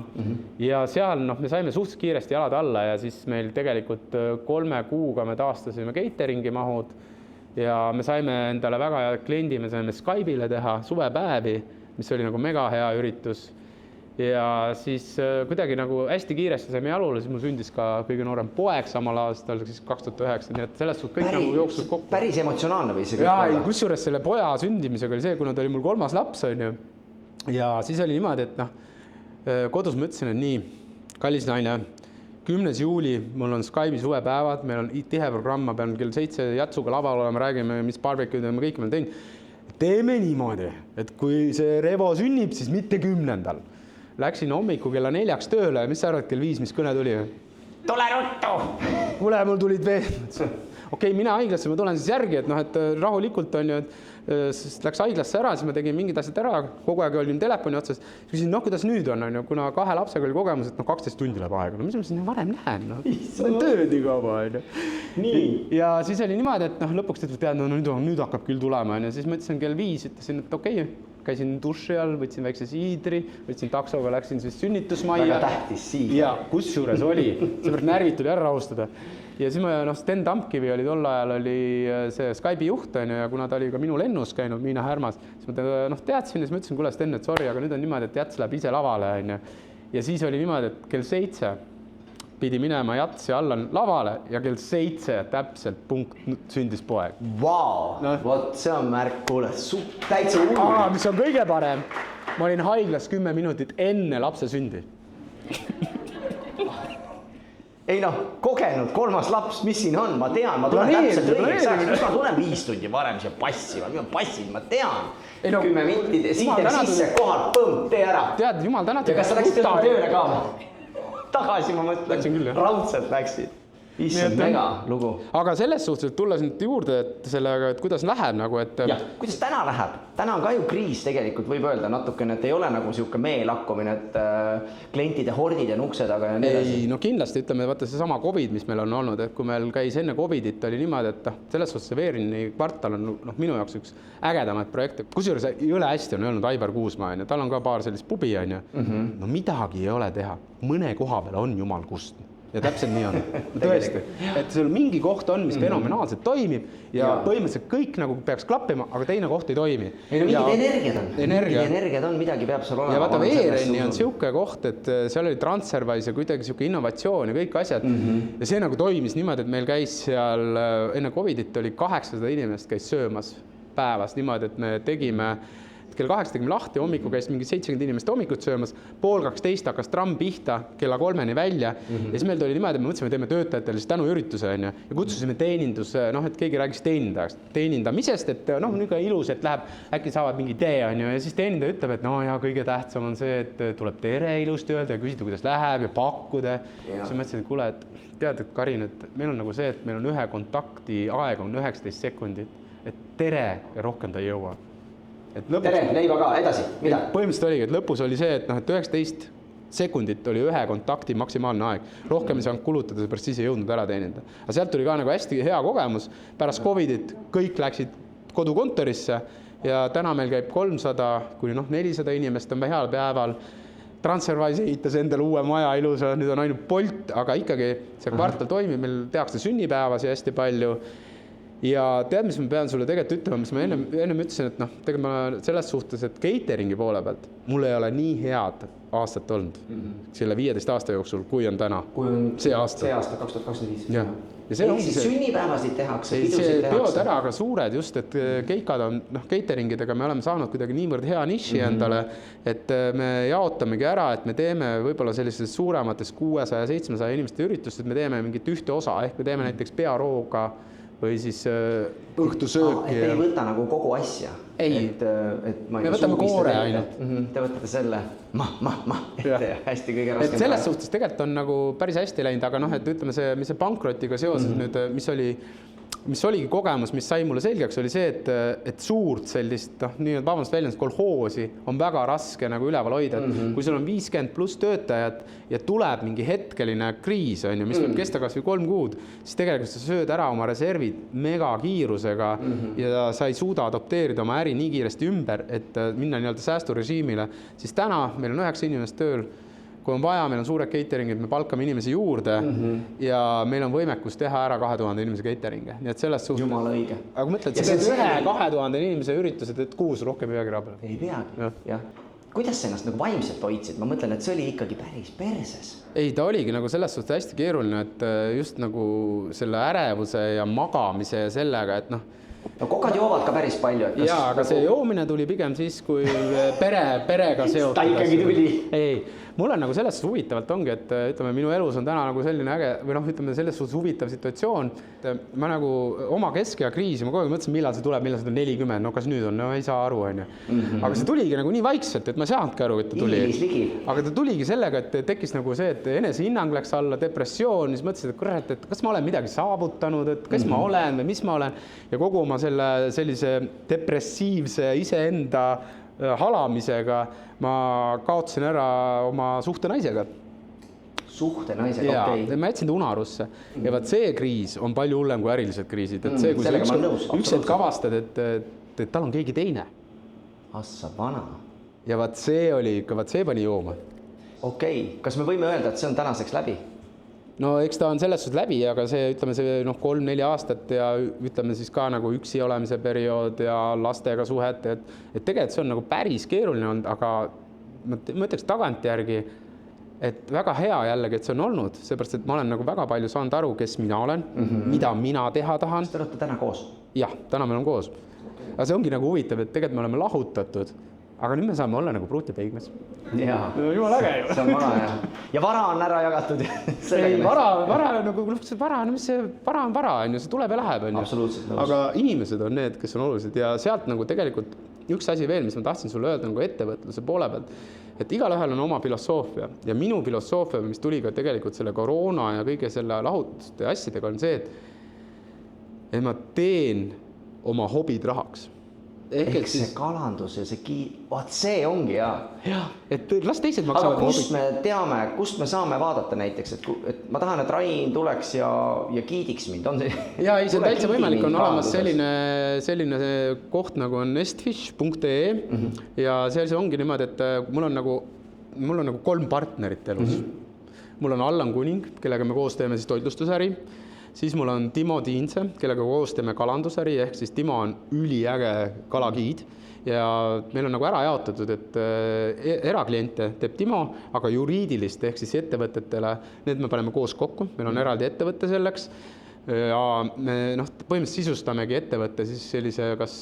ja seal me saime suhteliselt kiiresti jalad alla ja siis meil tegelikult 3 kuuga me taastasime cateringi mahud ja me saime endale väga hea kliendi, me saime Skype'ile teha suvepäevi, mis oli nagu mega hea üritus ja siis kuidagi nagu hästi kiiresti saime jalule, siis mul sündis ka kõige noorem poeg samal aastal, siis 2009, nii et sellest kõik nagu jooksus kokku. Päris emotsionaalne või see kõik olla? Kusjuures selle poja sündimisega oli see, kuna ta oli mul 3. laps, on ju. Ja siis oli niimoodi, et kodus ma ütlesin, et nii, kallis naine, 10. juuli, mul on Skype'i suvepäevad, meil on tihe programm, ma pean kell 7 jatsuga laval olema, räägime, mis barbecue'd me kõik meil teinud. Teeme niimoodi, et kui see Revo sünnib, siis mitte 10. Läksin hommiku kella 4 tööle ja mis sa arvad kell 5, mis kõne tuli? Tule ruttu! Kuule, mul tulid veel. Okei, mina haiglasse, ma tulen siis järgi, et rahulikult on ju, et läks haiglasse ära, siis ma tegin mingid asjad ära, kogu aeg olin telefoni otsas. Küsin, kuidas nüüd on, kuna 2 lapsega oli kogemus, et 12 tundi läheb aega. Mis ma siin varem näen? See on tööd igava. Ja siis oli niimoodi, et lõpuks tead, nüüd hakkab küll tulema. Ja siis ma ütlesin kell 5, ütlesin, et okei, käisin duši all, võtsin väikse siidri, võtsin taksoga, läksin siis sünnitusmajja. Väga tähtis siidri. Ja kusjuures oli, seepärast närvid tuli ära rahustada. Ja siis ma, Sten Tampkivi oli tol ajal oli see Skype'i juht ja kuna ta oli ka minu lennus käinud, Miina Härmas, siis ma teadsin ja siis ma ütlesin, kuule Sten, et sorry, aga nüüd on niimoodi, et Jäts läheb ise lavale. Ja siis oli niimoodi, et kell 7 pidi minema Jatsi alla lavale ja kell 7 täpselt punkt sündis poeg. Vau, vot see on märk, kuule, täitsa uur. Mis on kõige parem, ma olin haiglas 10 minutit enne lapse sündi. Ei noh, kogenud 3. laps, mis siin on, ma tean, ma tulen täpselt õigeks ajaks, mis ma tulen 5 tundi varem siia passiva, mis on passid, ma tean. 10 minti, siidem sisse, kohal, põmm, tee ära. Tead, jumal tänatud. Ja kas sa läksid tööle ka? Tagasi ma mõtlen, raudselt läksid. Issand, mega lugu. Aga selles suhtes, et tulla nüüd juurde, et sellega, et kuidas läheb nagu, et... Ja, kuidas täna läheb? Täna on ka ju kriis tegelikult, võib öelda natukene, et ei ole nagu siuke meelakkumine, et klientide hordid ja nuksed, aga ja nii edasi. Ei, no kindlasti ütleme, vaata see sama COVID, mis meil on olnud, et kui meil käis enne COVIDit, oli niimoodi, et selles suhtes see Veerini kvartal on minu jaoks üks ägedamaid projekte. Kusjuures jõle hästi on öelnud Aivar Kuusmaa, tal on ka paar sellist pubi, no midagi ei ole teha. Mõne koha peal on jumal kust. Ja täpselt nii on. Tõesti. Et seal mingi koht on, mis fenomenaalselt toimib ja põhimõtteliselt kõik nagu peaks klappima, aga teine koht ei toimi. Ei no mingid energiad on, midagi peab seal olema. Ja vaata Veerini on siuke koht, et seal oli Transferwise ja kuidagi siuke innovatsioon ja kõik asjad. Ja see nagu toimis niimoodi, et meil käis seal enne COVIDit oli 800 inimest käis söömas päevas niimoodi, et me tegime kell 8 tegime lahti, hommiku käis mingi 70 inimest hommikut söömas, 11:30 hakkas tramm pihta, kella 3-ni välja ja siis meil tuli niimoodi, et me mõtlesime, teeme töötajatele siis tänuürituse ja kutsusime teeninduse, et keegi räägis teenindamisest, et niisugune ilus, et läheb, äkki saavad mingi tee ja siis teenindaja ütleb, et kõige tähtsam on see, et tuleb tere ilusti öelda ja küsida, kuidas läheb ja pakkuda. Siis ma mõtlesin, et kuule, et tead, et Karin, et meil on nagu see, et meil on ühe kontakti aeg on 19 sekundit, et tere ja rohkem ta ei jõua. Tere, leiva ka, edasi, mida? Põhimõtteliselt oligi, et lõpus oli see, et 19 sekundit oli ühe kontakti maksimaalne aeg. Rohkem ei saanud kulutada, seepärast siis ei jõudnud ära teenida. Aga sealt tuli ka nagu hästi hea kogemus. Pärast COVIDit kõik läksid kodukontorisse ja täna meil käib 300–400 inimest on heal päeval. Transferwise ehitas endale uue maja ilusa, nüüd on ainult Bolt, aga ikkagi see kvartal toimib, meil tehakse sünnipäevasi hästi palju. Ja tead, mis ma pean sulle tegelikult ütlema, mis ma enne ütlesin, et tegelikult ma selles suhtes, et cateringi poole pealt mul ei ole nii head aastat olnud selle 15 aasta jooksul, kui on täna. Kui on see aasta 2025. Ja see ongi see sünnipäevasid tehakse, pidusid tehakse. Peod ära, aga suured just, et keikad on, cateringidega me oleme saanud kuidagi niivõrd hea niši endale, et me jaotamegi ära, et me teeme võib-olla sellistes suuremates 600-700 inimeste üritust, et me teeme mingit ühte osa, ehk me teeme näiteks pearooga või siis õhtusööki. Et ei võta nagu kogu asja? Ei, me võtame koore ainult. Te võtate selle hästi kõige raskem. Et selles suhtes tegelikult on nagu päris hästi läinud, aga et ütleme see, mis see pankrotiga seoses nüüd, mis oligi kogemus, mis sai mulle selgeks, oli see, et suurt sellist, nii vabandust väljendust, kolhoosi on väga raske nagu üleval hoida. Kui sul on 50+ töötajad ja tuleb mingi hetkeline kriis, mis võib kesta kas või 3 kuud, siis tegelikult sa sööd ära oma reservid mega kiirusega ja sa ei suuda adopteerida oma äri nii kiiresti ümber, et minna nii-öelda säästurežiimile. Siis täna meil on 9 inimest tööl. Kui on vaja, meil on suured cateringid, me palkame inimesi juurde ja meil on võimekus teha ära 2000 inimese cateringi. Nii et selles suhtes... Jumala õige. Aga mõtled, see 2000 inimese üritused, et kuus rohkem ei peagi rabele. Ei peagi, jah. Kuidas sa ennast nagu vaimselt hoidsid? Ma mõtlen, et see oli ikkagi päris perses. Ei, ta oligi nagu selles suhtes hästi keeruline, et just nagu selle ärevuse ja magamise ja sellega, et No kokad joovad ka päris palju. Jaa, aga see joomine tuli pigem siis, kui perega seotud. Ta ikkagi tuli. Ei, mul on nagu selles suhtes huvitavalt ongi, et ütleme, minu elus on täna nagu selline äge, või ütleme, selles suhtes huvitav situatsioon. Ma nagu oma keskea kriisi, ma kogu aeg mõtlesin, millal see tuleb, millal see on 40, no kas nüüd on, no ei saa aru, Aga see tuligi nagu nii vaikselt, et ma saanudki aru, et ta tuli. Aga ta tuligi sellega, et tekkis nagu see, et enesehinnang läks alla, depressioon, siis mõtlesin, et kurat, et kas ma olen midagi saavutanud, et kas ma olen või mis ma olen ja kogu oma sellise depressiivse iseenda halamisega ma kaotasin ära oma suhte naisega. Suhte naisega, okei. Ma jätsin ta unarusse ja vaat see kriis on palju hullem kui ärilised kriisid. Et see, kui sa ükselt kavastad, et tal on keegi teine. Assa vana. Ja vaat see oli ikka, vaat see pani jooma. Okei, kas me võime öelda, et see on tänaseks läbi? No eks ta on selles suhtes läbi, aga see, ütleme, see 3-4 aastat ja ütleme siis ka nagu üksi olemise periood ja lastega suhet, et tegelikult see on nagu päris keeruline olnud, aga ma ütleks tagantjärgi, et väga hea jällegi, et see on olnud, seepärast, et ma olen nagu väga palju saanud aru, kes mina olen, mida mina teha tahan. Te olete täna koos? Jah, täna meil on koos. Aga see ongi nagu huvitav, et tegelikult me oleme lahutatud, aga nüüd me saame olla nagu Pruut ja Peigmees. Jaa. Jumal äge ju. See on vana jah. Ja vara on ära jagatud. Ei, vara nagu, see vara on vara, see tuleb ja läheb. Absoluutselt nõus. Aga inimesed on need, kes on olulised ja sealt nagu tegelikult üks asi veel, mis ma tahtsin sulle öelda nagu ettevõtluse poole pealt, et igalühel on oma filosoofia ja minu filosoofia, mis tuli ka tegelikult selle koroona ja kõige selle lahutuste asjadega on see, et ma teen oma hobid rahaks. Ehk see kalandus ja see vaat see ongi jah, et las teised maksavad. Aga kust me teame, kust me saame vaadata näiteks, et ma tahan, et Rain tuleks ja kiidiks mind, on see? Jaa, ei, see on täitsa võimalik, on olemas selline koht nagu on nestfish.ee ja see ongi niimoodi, et mul on nagu 3 partnerit elus. Mul on Allan Kuning, kellega me koos teeme siis toitlustusäri. Siis mul on Timo Tiinse, kellega koos teeme kalandusäri, ehk siis Timo on üliäge kalagiid ja meil on nagu ära jaotatud, et erakliente teeb Timo, aga juriidilist ehk siis ettevõtetele, need me paneme koos kokku, meil on eraldi ettevõtte selleks ja me põhimõtteliselt sisustamegi ettevõtte siis sellise kas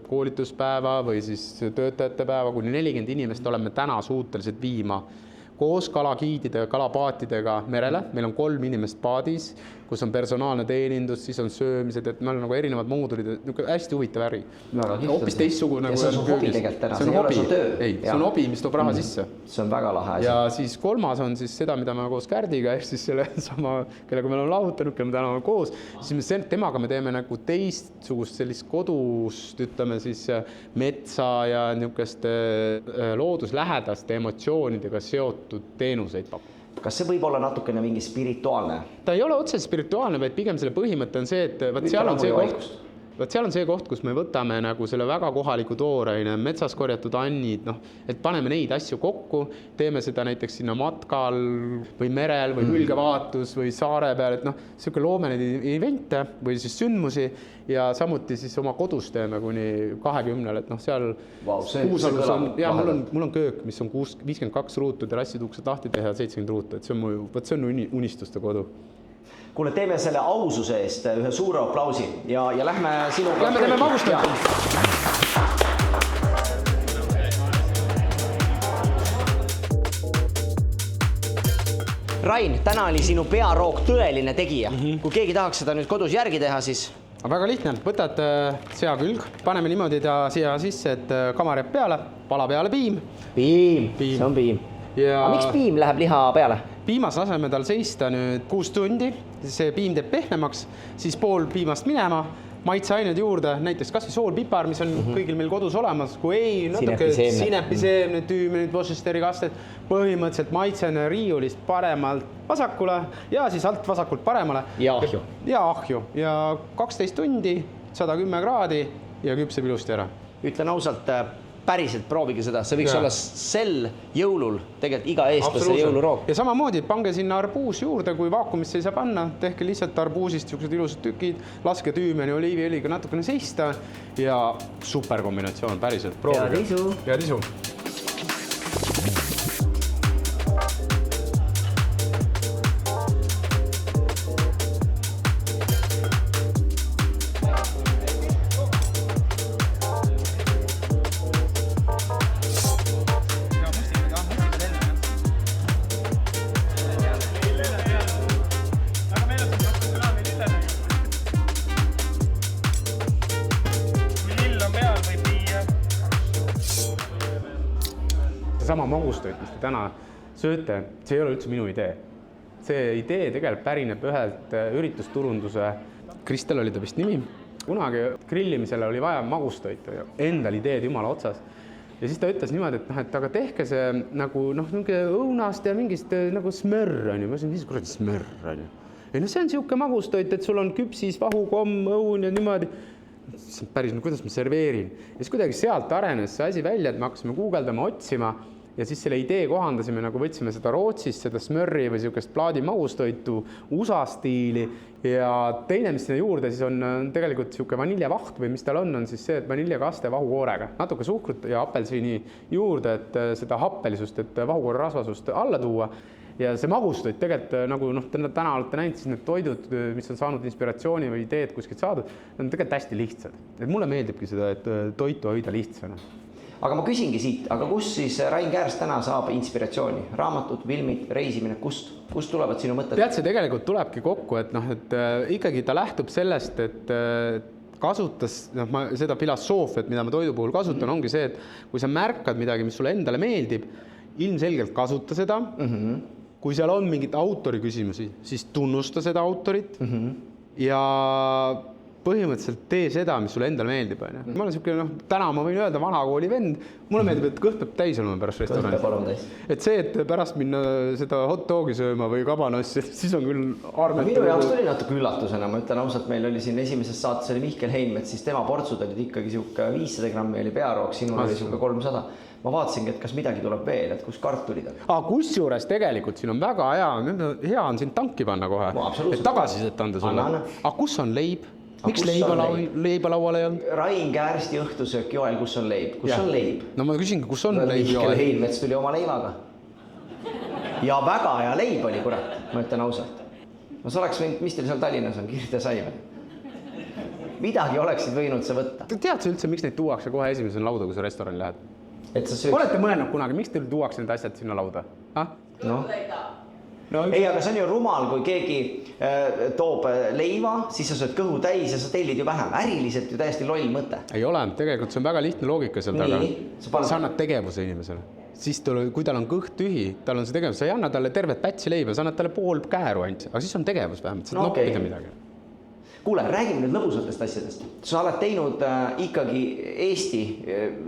koolituspäeva või siis töötajate päeva, kuni 40 inimest oleme täna suutelised viima koos kalagiidide ja kalapaatidega merele. Meil on 3 inimest paadis, kus on personaalne teenindus, siis on söömised, et meil on nagu erinevad moodulid, hästi huvitav äri. Hoopis teistsugune. Ja see on su hobi tegelikult täna, see ei ole su töö. Ei, see on hobi, mis toob raha sisse. See on väga lahe asi. Ja siis 3. on siis seda, mida me koos Kärdiga, ehk siis selle sama, kellega me oleme lahutanud, kellega me täna oleme koos, siis temaga me teeme nagu teistsugust sellist kodust, ütleme siis metsa ja niisuguste looduslähedaste emotsioonidega seotud teenuseid pakub. Kas see võib olla natukene mingi spirituaalne? Ta ei ole otse spirituaalne, vaid pigem selle põhimõte on see, et seal on see koht, kus me võtame nagu selle väga kohaliku tooraine, metsas korjatud annid, et paneme neid asju kokku, teeme seda näiteks sinna matkal või merel või hülgevaatus või saare peal, et selline loome neid evente või siis sündmusi ja samuti siis oma kodus teeme kuni 20, et seal Kuusalus on, ja mul on köök, mis on 52 ruutu, terrassid uksed lahti teha 70 ruutu, et see on unistuste kodu. Kuule, teeme selle aususe eest ühe suure aplausi ja lähme sinuga. Lähme teeme magustajad. Rain, täna oli sinu pearoog tõeline tegija. Kui keegi tahaks seda nüüd kodus järgi teha, siis... Väga lihtne, võtad sea külg, paneme niimoodi ta siia sisse, et kamar jääb peale, pala peale piim. Piim, see on piim. Aga miks piim läheb liha peale? Piimas laseme tal seista nüüd 6 tundi, see piim teeb pehmemaks, siis pool piimast minema, maitseained juurde, näiteks kas või soolpipar, mis on kõigil meil kodus olemas, kui ei, natuke sinepiseemne, tüümenid, Worcesteri kasted, põhimõtteliselt maitsene riiulist paremalt vasakule ja siis alt vasakult paremale. Ja ahju. Ja ahju. Ja 12 tundi, 110 kraadi ja küpseb ilusti ära. Ütlen ausalt, päriselt proovige seda, see võiks olla sel jõulul, tegelikult iga eestlase jõuluroog. Ja samamoodi pange sinna arbuus juurde, kui vaakumisse ei saa panna, tehke lihtsalt arbuusist niisugused ilusad tükid, laske tüümeni oliiviõliga natukene seista ja super kombinatsioon, päriselt proovige. Head isu! Sama magustoit, mis te täna sööte, see ei ole üldse minu idee. See idee tegelikult pärineb ühelt üritusturunduse, Kristel oli ta vist nimi. Kunagi grillimisele oli vaja magustoit, endal ideed jumala otsas. Ja siis ta ütles niimoodi, et aga tehke see nagu õunast ja mingist nagu smörr on ju. Ma ütlesin, mis kuradi smörr on ju. Ja see on siuke magustoit, et sul on küpsis, vahukomm, õun ja niimoodi. Päris, kuidas ma serveerin. Ja siis kuidagi sealt arenes see asi välja, et me hakkasime guugeldama, otsima ja siis selle idee kohandasime, nagu võtsime seda Rootsist, seda smörri või niisugust plaadi magustoitu, USA stiili ja teine, mis sinna juurde siis on tegelikult niisugune vaniljavaht või mis tal on siis see, et vaniljakaste vahukoorega, natuke suhkrut ja apelsini juurde, et seda happelisust, et vahukoore rasvasust alla tuua. Ja see magustoit tegelikult, nagu täna olete näinud, siis need toidud, mis on saanud inspiratsiooni või ideed kuskilt saadud, on tegelikult hästi lihtsad. Et mulle meeldibki seda, et toitu hoida lihtsana. Aga ma küsingi siit, aga kus siis Rain Käärst täna saab inspiratsiooni? Raamatud, filmid, reisimine, kust tulevad sinu mõtted? Tead, see tegelikult tulebki kokku, et ikkagi ta lähtub sellest, et kasutas, seda filosoofiat, mida ma toidu puhul kasutan, ongi see, et kui sa märkad midagi, mis sulle endale meeldib, ilmselgelt kasuta seda. Kui seal on mingit autori küsimusi, siis tunnusta seda autorit ja põhimõtteliselt tee seda, mis sulle endale meeldib. Ma olen niisugune, täna ma võin öelda vanakooli vend, mulle meeldib, et kõht peab täis olema pärast restoranis. Et see, et pärast minna seda hot dogi sööma või kabanossi, siis on küll armet. Minu jaoks tuli natuke üllatusena, ma ütlen ausalt, meil oli siin esimeses saates oli Mihkel Heinmet, siis tema portsud olid ikkagi siuke 500 grammi oli pearoog, sinul oli siuke 300. Ma vaatasingi, et kas midagi tuleb veel, et kus kartulid on. Kusjuures tegelikult siin on väga hea on siin tanki panna kohe, et tagasisidet anda sulle. Aga kus on leib? Miks leiba lauale ei olnud? Rain Käärsti õhtusöök, Joel, kus on leib? Kus on leib? No ma küsingi, kus on leib, Mihkel Heinmets tuli oma leivaga. Ja väga hea leib oli, kurat, ma ütlen ausalt. No sa oleks võinud, mis teil seal Tallinnas on, Kirde sai või? Midagi oleksid võinud sa võtta. Tead sa üldse, miks neid tuuakse kohe esimesena lauda, kui sa restorani lähed? Olete mõelnud kunagi, miks teil tuuakse need asjad sinna lauda? Ei, aga see on ju rumal, kui keegi toob leiva, siis sa sööd kõhu täis ja sa tellid ju vähem. Äriliselt ju täiesti loll mõte. Ei ole, tegelikult see on väga lihtne loogika seal taga. Sa annad tegevuse inimesele. Siis kui tal on kõht tühi, tal on see tegevus, sa ei anna talle tervet pätsi leiba, sa annad talle pool kääru ainult, aga siis on tegevus vähemalt, saad noppida midagi. Kuule, räägime nüüd lõbusatest asjadest. Sa oled teinud ikkagi Eesti,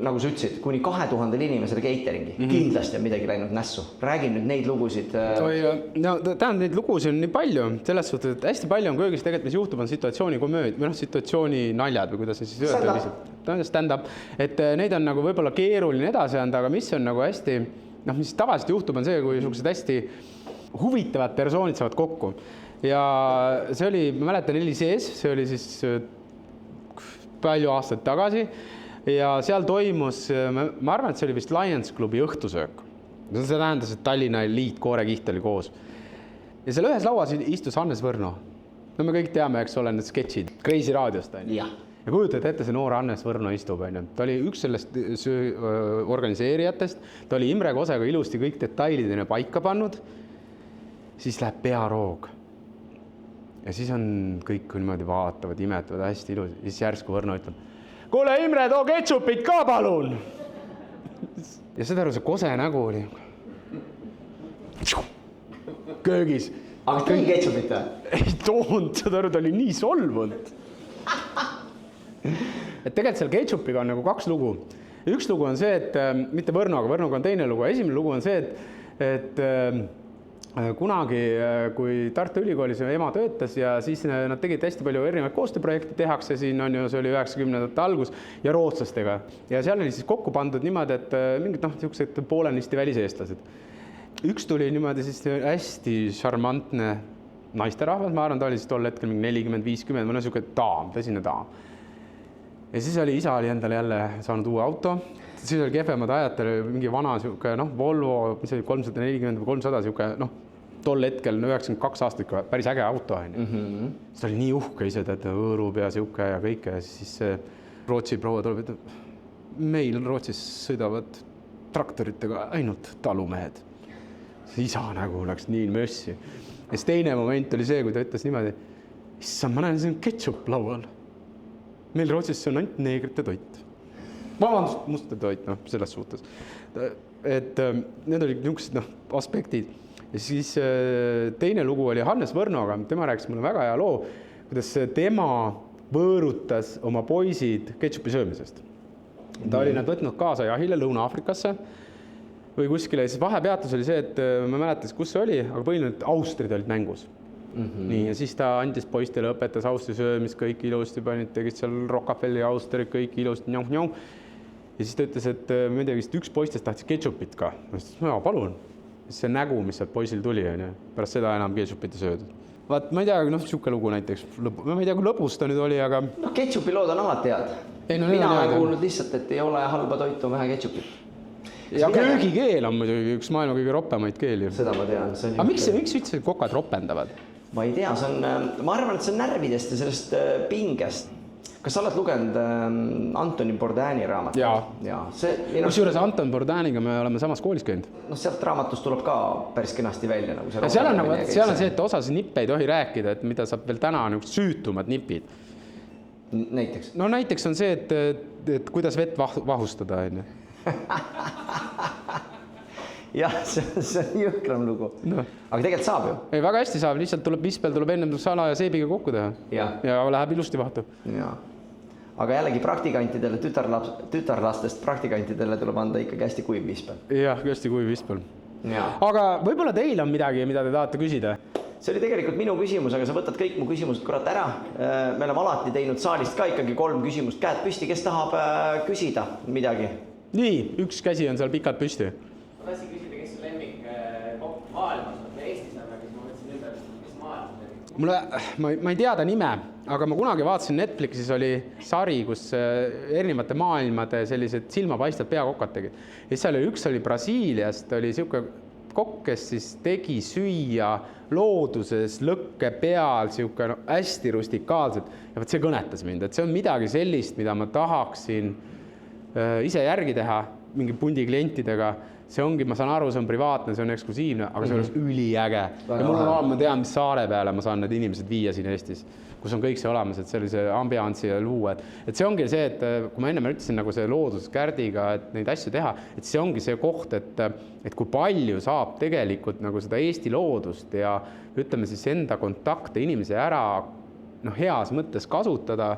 nagu sa ütlesid, kuni 2000 inimesele cateringi. Kindlasti on midagi läinud nässu. Räägi nüüd neid lugusid. Tähendab, neid lugusid on nii palju. Selles suhtes, et hästi palju on köögis tegelikult, mis juhtub, on situatsiooni komööd või situatsiooni naljad või kuidas see siis öelda. Stand-up. Et neid on nagu võib-olla keeruline edasi anda, aga mis on nagu hästi, mis tavaliselt juhtub, on see, kui sellised hästi huvitavad persoonid saavad kokku. Ja see oli, ma mäletan Elisees, see oli siis palju aastaid tagasi ja seal toimus, ma arvan, et see oli vist Lions klubi õhtusöök. See tähendas, et Tallinna Eliit koorekiht oli koos. Ja seal ühes lauas istus Hannes Võrno. No me kõik teame, eks ole, need sketšid Kreisi raadiost. Ja kujutad ette, see noor Hannes Võrno istub. Ta oli üks sellest organiseerijatest, ta oli Imre Kosega ilusti kõik detailidena paika pannud, siis läheb pearoog. Ja siis on kõik niimoodi vaatavad, imetavad hästi ilus. Siis järsku Võrno ütleb, kuule Imre, too ketšupit ka palun. Ja seda aru, see Kose nägu oli köögis. Aga tõi ketšupit või? Ei toonud, seda aru, ta oli nii solvunud. Et tegelikult seal ketšupiga on nagu kaks lugu. Üks lugu on see, et mitte Võrnoga, Võrnoga on teine lugu. Esimene lugu on see, et kunagi, kui Tartu Ülikoolis ema töötas ja siis nad tegid hästi palju erinevaid koostööprojekte, tehakse siin on ju, see oli 90ndate algus ja rootslastega. Ja seal oli siis kokku pandud niimoodi, et mingid niisugused poolenisti väliseestlased. Üks tuli niimoodi siis hästi šarmantne naisterahvas, ma arvan, ta oli siis tol hetkel 40-50, või niisugune daam, tõsine daam. Ja siis oli isa oli endale jälle saanud uue auto. Siis oli kehvemad ajad, mingi vana Volvo, mis oli 340 või 300, tol hetkel 92 aastat päris äge auto. See oli nii uhke ise, et õõrub ja siuke ja kõike. Ja siis Rootsi proua tuleb, et meil Rootsis sõidavad traktoritega ainult talumehed. See isa nägu läks nii mössi. Ja siis teine moment oli see, kui ta ütles niimoodi, issand, ma näen, see on ketšup laual. Meil Rootsis on ainult neegrite toit. Vabandust, musta toit, selles suhtes. Et need olid niisugused aspektid. Ja siis teine lugu oli Hannes Võrnoga, tema rääkis mulle väga hea loo, kuidas tema võõrutas oma poisid ketšupi söömisest. Ta oli nad võtnud kaasa jahile Lõuna-Afrikasse või kuskile, ja siis vahepeatus oli see, et ma mäletas, kus see oli, aga põhiliselt austrid olid mängus. Nii, ja siis ta andis poistele, õpetas austri söömist, kõik ilusti panid, tegid seal Rockefelli austrid, kõik ilusti njau. ja siis ta ütles, et ma ei tea, vist üks poistest tahtis ketšupit ka. Ma ütlesin, no palun. See nägu, mis sealt poisil tuli, on ju. Pärast seda enam ketšupit ei söödud. Vaat, ma ei tea, siuke lugu näiteks. Ma ei tea, kui lõbus ta nüüd oli, aga... ketšupi lood on alati head. Mina olen kuulnud lihtsalt, et ei ole halba toitu vähe ketšupit. Ja köögikeel on muidugi üks maailma kõige roppemaid keeli. Seda ma tean. Aga miks üldse kokad ropendavad? Ma ei tea, ma arvan, et see on närvidest ja sellest pingest. Kas sa oled lugenud Antoni Bourdaini raamatut? Jaa. Kusjuures Anton Bourdainiga me oleme samas koolis käinud. Sealt raamatust tuleb ka päris kenasti välja. Seal on see, et osas nippe ei tohi rääkida, et mida saab veel täna süütumad nipid. Näiteks? No näiteks on see, et kuidas vett vahustada. Jah, see on jõhkram lugu. Aga tegelikult saab ju. Ei, väga hästi saab, lihtsalt tuleb vispel, tuleb ennem sala ja seebiga kokku teha. Ja läheb ilusti vahtu. Aga jällegi praktikantidele, tütarlastest praktikantidele tuleb anda ikkagi hästi kuiv vispel. Jah, hästi kuiv vispel. Aga võib-olla teil on midagi, mida te tahate küsida? See oli tegelikult minu küsimus, aga sa võtad kõik mu küsimused kurat ära. Me oleme alati teinud saalist ka ikkagi 3 küsimust. Käed püsti, kes tahab küsida midagi? Nii, üks käsi on seal pikalt püsti. Ma tahtsin küsida, kes on lemmik kokk maailmas, või Eestis on, kes ma mõtlesin ümber, kes maailmas lemmik? Ma ei tea ta nime, aga ma kunagi vaatasin Netflixis oli sari, kus erinevate maailmade sellised silmapaistvad peakokad tegid. Ja seal üks oli Brasiiliast, oli siuke kokk, kes siis tegi süüa looduses, lõkke peal, siuke hästi rustikaalselt. Ja võt see kõnetas mind, et see on midagi sellist, mida ma tahaksin ise järgi teha mingi pundi klientidega. See ongi, ma saan aru, see on privaatne, see on eksklusiivne, aga see oleks üliäge. Ja mul on, ma tean, mis saare peale ma saan need inimesed viia siin Eestis, kus on kõik see olemas, et sellise ambianssi ja luua. Et see ongi see, et kui ma enne ütlesin nagu see looduskärdiga, et neid asju teha, et see ongi see koht, et kui palju saab tegelikult nagu seda Eesti loodust ja ütleme siis enda kontakte inimese ära heas mõttes kasutada,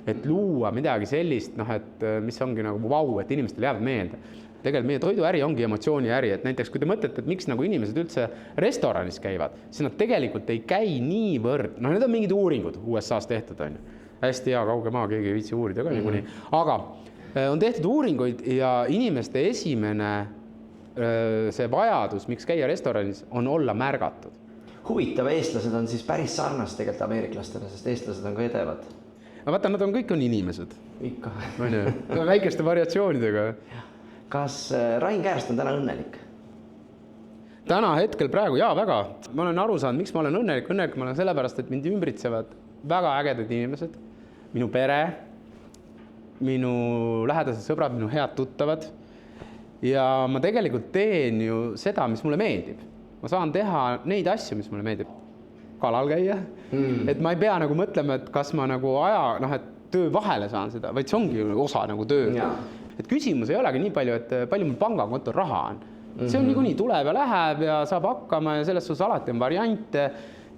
et luua midagi sellist, et mis ongi nagu vau, et inimestel jääb meelde. Tegelikult meie toiduäri ongi emotsiooniäri, et näiteks kui te mõtlete, et miks nagu inimesed üldse restoranis käivad, siis nad tegelikult ei käi niivõrd, need on mingid uuringud USA-s tehtud, on ju. Hästi hea, kauge maa, keegi ei viitsi uurida ka niikuinii. Aga on tehtud uuringuid ja inimeste esimene see vajadus, miks käia restoranis, on olla märgatud. Huvitav, eestlased on siis päris sarnast tegelikult ameeriklastele, sest eestlased on ka edevad. Aga vaata, nad on kõik inimesed. Ikka. Väikeste variatsioonidega. Kas Rain Käärst on täna õnnelik? Täna hetkel praegu, jaa, väga. Ma olen aru saanud, miks ma olen õnnelik. Õnnelik ma olen sellepärast, et mind ümbritsevad väga ägedad inimesed. Minu pere, minu lähedased sõbrad, minu head tuttavad. Ja ma tegelikult teen ju seda, mis mulle meeldib. Ma saan teha neid asju, mis mulle meeldib. Kalal käia. Et ma ei pea nagu mõtlema, et kas ma nagu et töö vahele saan seda, vaid see ongi osa nagu töö. Et küsimus ei olegi nii palju, et palju mul pangakontor raha on. See on niikuinii tuleb ja läheb ja saab hakkama ja selles suhtes alati on variante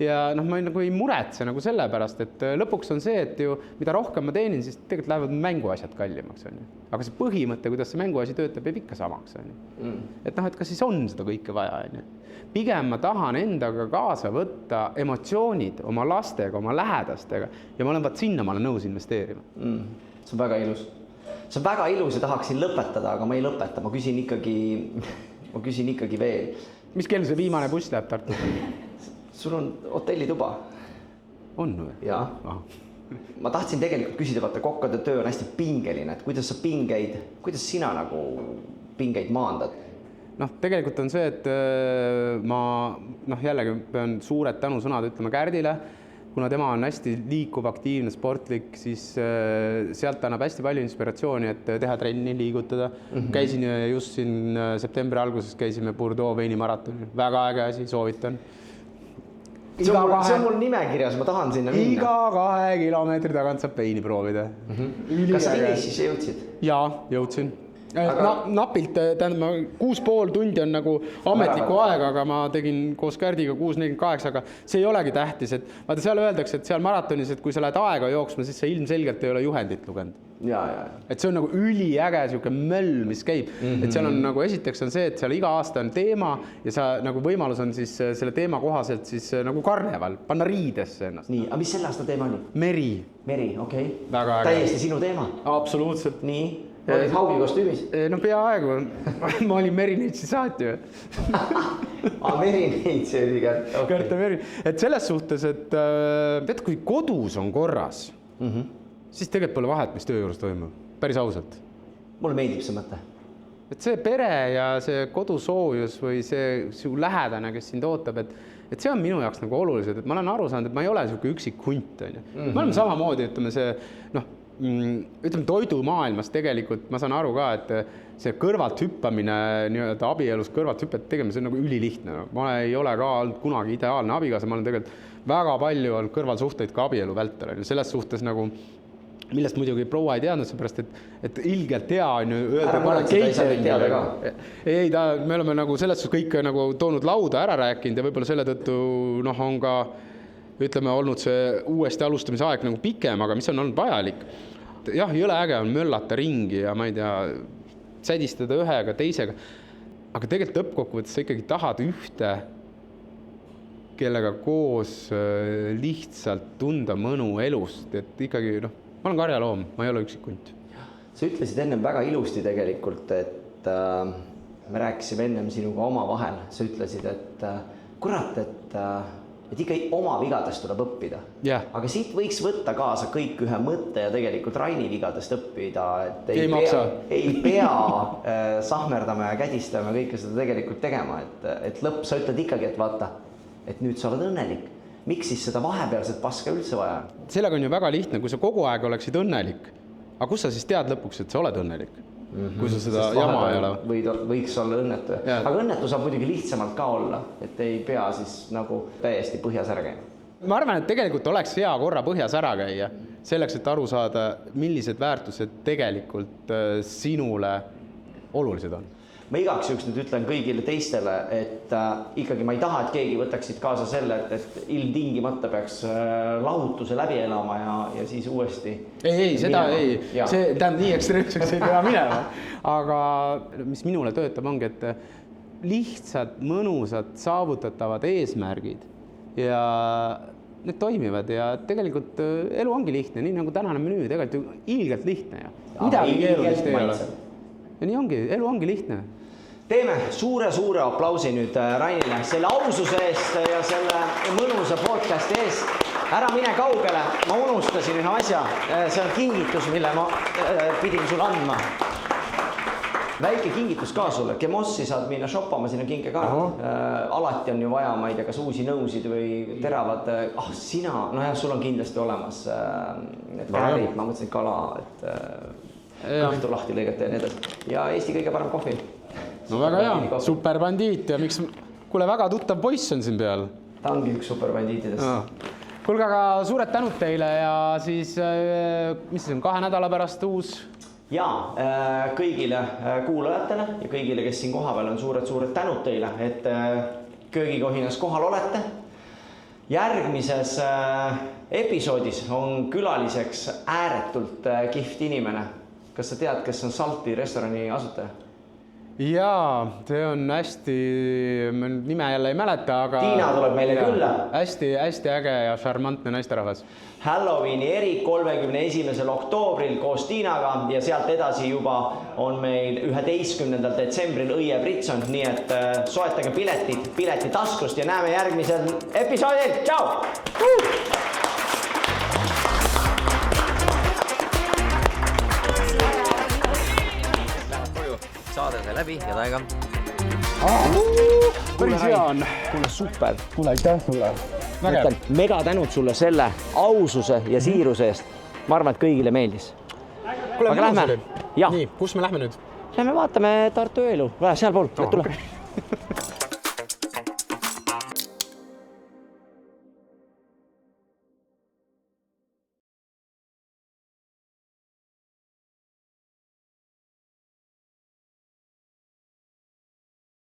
ja ma nagu ei muretse nagu selle pärast, et lõpuks on see, et ju mida rohkem ma teenin, siis tegelikult lähevad mänguasjad kallimaks. Aga see põhimõte, kuidas see mänguasi töötab, jääb ikka samaks. Et et kas siis on seda kõike vaja? Pigem ma tahan endaga kaasa võtta emotsioonid oma lastega, oma lähedastega ja ma olen sinna ma olen nõus investeerima. See on väga ilus. See on väga ilus ja tahaksin lõpetada, aga ma ei lõpeta. Ma küsin ikkagi veel. Mis kell see viimane buss läheb Tartu? Sul on hotellituba? On või? Jaa. Ma tahtsin tegelikult küsida, vaata, kokkade töö on hästi pingeline, et kuidas sina nagu pingeid maandad? Tegelikult on see, et ma jällegi pean suured tänusõnad ütlema Kärdile, kuna tema on hästi liikuv, aktiivne, sportlik, siis sealt annab hästi palju inspiratsiooni, et teha trenni, liigutada. Käisin just siin septembri alguses käisime Bordeaux veinimaratoni. Väga äge asi, soovitan. See on mul nimekirjas, ma tahan sinna minna. Iga 2 kilomeetri tagant saab veini proovida. Kas sa finisisse jõudsid? Jaa, jõudsin. Napilt, 6,5 tundi on nagu ametliku aega, aga ma tegin koos Kärdiga 6:48, aga see ei olegi tähtis, et vaata seal öeldakse, et seal maratonis, et kui sa lähed aega jooksma, siis sa ilmselgelt ei ole juhendit lugenud. Et see on nagu üliäge siuke möll, mis käib, et seal on nagu esiteks on see, et seal iga aasta on teema ja sa nagu võimalus on siis selle teema kohaselt siis nagu karneval, panna riidesse ennast. Nii, aga mis selle aasta teema oli? Meri, okei. Väga äge. Täiesti sinu teema? Absoluutselt. Nii? olid Haugi kostüümis? No peaaegu. Ma olin Merineitsi saatja. Merineitsi oli Kärt Meri. Et selles suhtes, et tead, kui kodus on korras, siis tegelikult pole vahet, mis töö juures toimub. Päris ausalt. Mulle meeldib see mõte. Et see pere ja see kodusoojus või see su lähedane, kes sind ootab, et see on minu jaoks nagu olulised, et ma olen aru saanud, et ma ei ole selline üksik hunt. Me oleme samamoodi, ütleme see, ütleme toidumaailmas tegelikult, ma saan aru ka, et see kõrvalt hüppamine, nii-öelda abielus kõrvalt hüppet tegema, see on nagu ülilihtne. Ma ei ole ka olnud kunagi ideaalne abigaasa, ma olen tegelikult väga palju olnud kõrvalsuhteid ka abielu vältel. Selles suhtes nagu millest muidugi proua ei teadnud, seepärast, et ilgelt hea on ju öelda. Ei, me oleme nagu selles suhtes kõike nagu toonud lauda ära rääkinud ja võib-olla selle tõttu on ka, ütleme, olnud see uuesti alustamise aeg nagu pikem, aga mis on olnud vajalik. Jah, jõle äge on möllata ringi ja ma ei tea, sädistada ühega, teisega, aga tegelikult lõppkokkuvõttes sa ikkagi tahad ühte, kellega koos lihtsalt tunda mõnu elust, et ikkagi ma olen karjaloom, ma ei ole üksik hunt. Sa ütlesid ennem väga ilusti tegelikult, et me rääkisime ennem sinuga oma vahel. Sa ütlesid, et kurat, et ikka oma vigadest tuleb õppida. Yeah. Aga siit võiks võtta kaasa kõik ühe mõtte ja tegelikult Raini vigadest õppida, et ei pea sahmerdama ja kädistama kõike seda tegelikult tegema, et lõpp sa ütled ikkagi, et vaata, et nüüd sa oled õnnelik. Miks siis seda vahepealset paska üldse vaja? Sellega on ju väga lihtne, kui sa kogu aeg oleksid õnnelik. Aga kus sa siis tead lõpuks, et sa oled õnnelik? Kui sa seda jama ei ole? Võiks olla õnnetu. Aga õnnetu saab muidugi lihtsamalt ka olla, et ei pea siis nagu täiesti põhjas ära käima. Ma arvan, et tegelikult oleks hea korra põhjas ära käia, selleks, et aru saada, millised väärtused tegelikult sinule olulised on. Ma igaks juhuks nüüd ütlen kõigile teistele, et ikkagi ma ei taha, et keegi võtaksid kaasa selle, et ilmtingimata peaks lahutuse läbi elama ja siis uuesti... Ei, seda ei. See tähendab nii ekstreemseks ei pea minema. Aga mis minule töötab ongi, et lihtsad, mõnusad, saavutatavad eesmärgid ja need toimivad ja tegelikult elu ongi lihtne, nii nagu tänane menüü tegelikult ilgelt lihtne ja midagi keerulist ei ole. Ja nii ongi, elu ongi lihtne. Teeme suure aplausi nüüd Rainile selle aususe eest ja selle mõnusa podcasti eest. Ära mine kaugele, ma unustasin ühe asja. See on kingitus, mille ma pidin sulle andma. Väike kingitus ka sulle. Kemossi saad minna shoppama, siin on kinkekaart. Alati on ju vaja, ma ei tea, kas uusi nõusid või teravad. Sina, sul on kindlasti olemas need käärid, ma mõtlesin kala, et kõhtu lahti lõigata ja nii edasi. Ja Eesti kõige parem kohvi. No väga hea, superbandiit ja miks, kuule väga tuttav poiss on siin peal. Ta ongi üks superbandiitidest. Kuulge, aga suured tänud teile ja siis, mis see on, 2 nädala pärast uus? Jaa, kõigile kuulajatele ja kõigile, kes siin kohapeal on suured tänud teile, et köögikohinas kohal olete. Järgmises episoodis on külaliseks ääretult kihvt inimene. Kas sa tead, kes on Salti restorani asutaja? Jaa, see on hästi, nime jälle ei mäleta, aga... Tiina tuleb meile külla. Hästi äge ja šarmantne naisterahvas. Halloweeni erik 31. oktoobril koos Tiinaga ja sealt edasi juba on meil 11. detsembril Õie Britson, nii et soetage pileti taskust ja näeme järgmisel episoodil. Tšau! Saade sai läbi ja taiga. Päris hea on. Kuule, super. Kuule, aitäh sulle. Mõtlen, mega tänud sulle selle aususe ja siiruse eest. Ma arvan, et kõigile meeldis. Kuule, aga lähme. Nii, kus me lähme nüüd? Lähme vaatame Tartu elu. Sealpool, tule.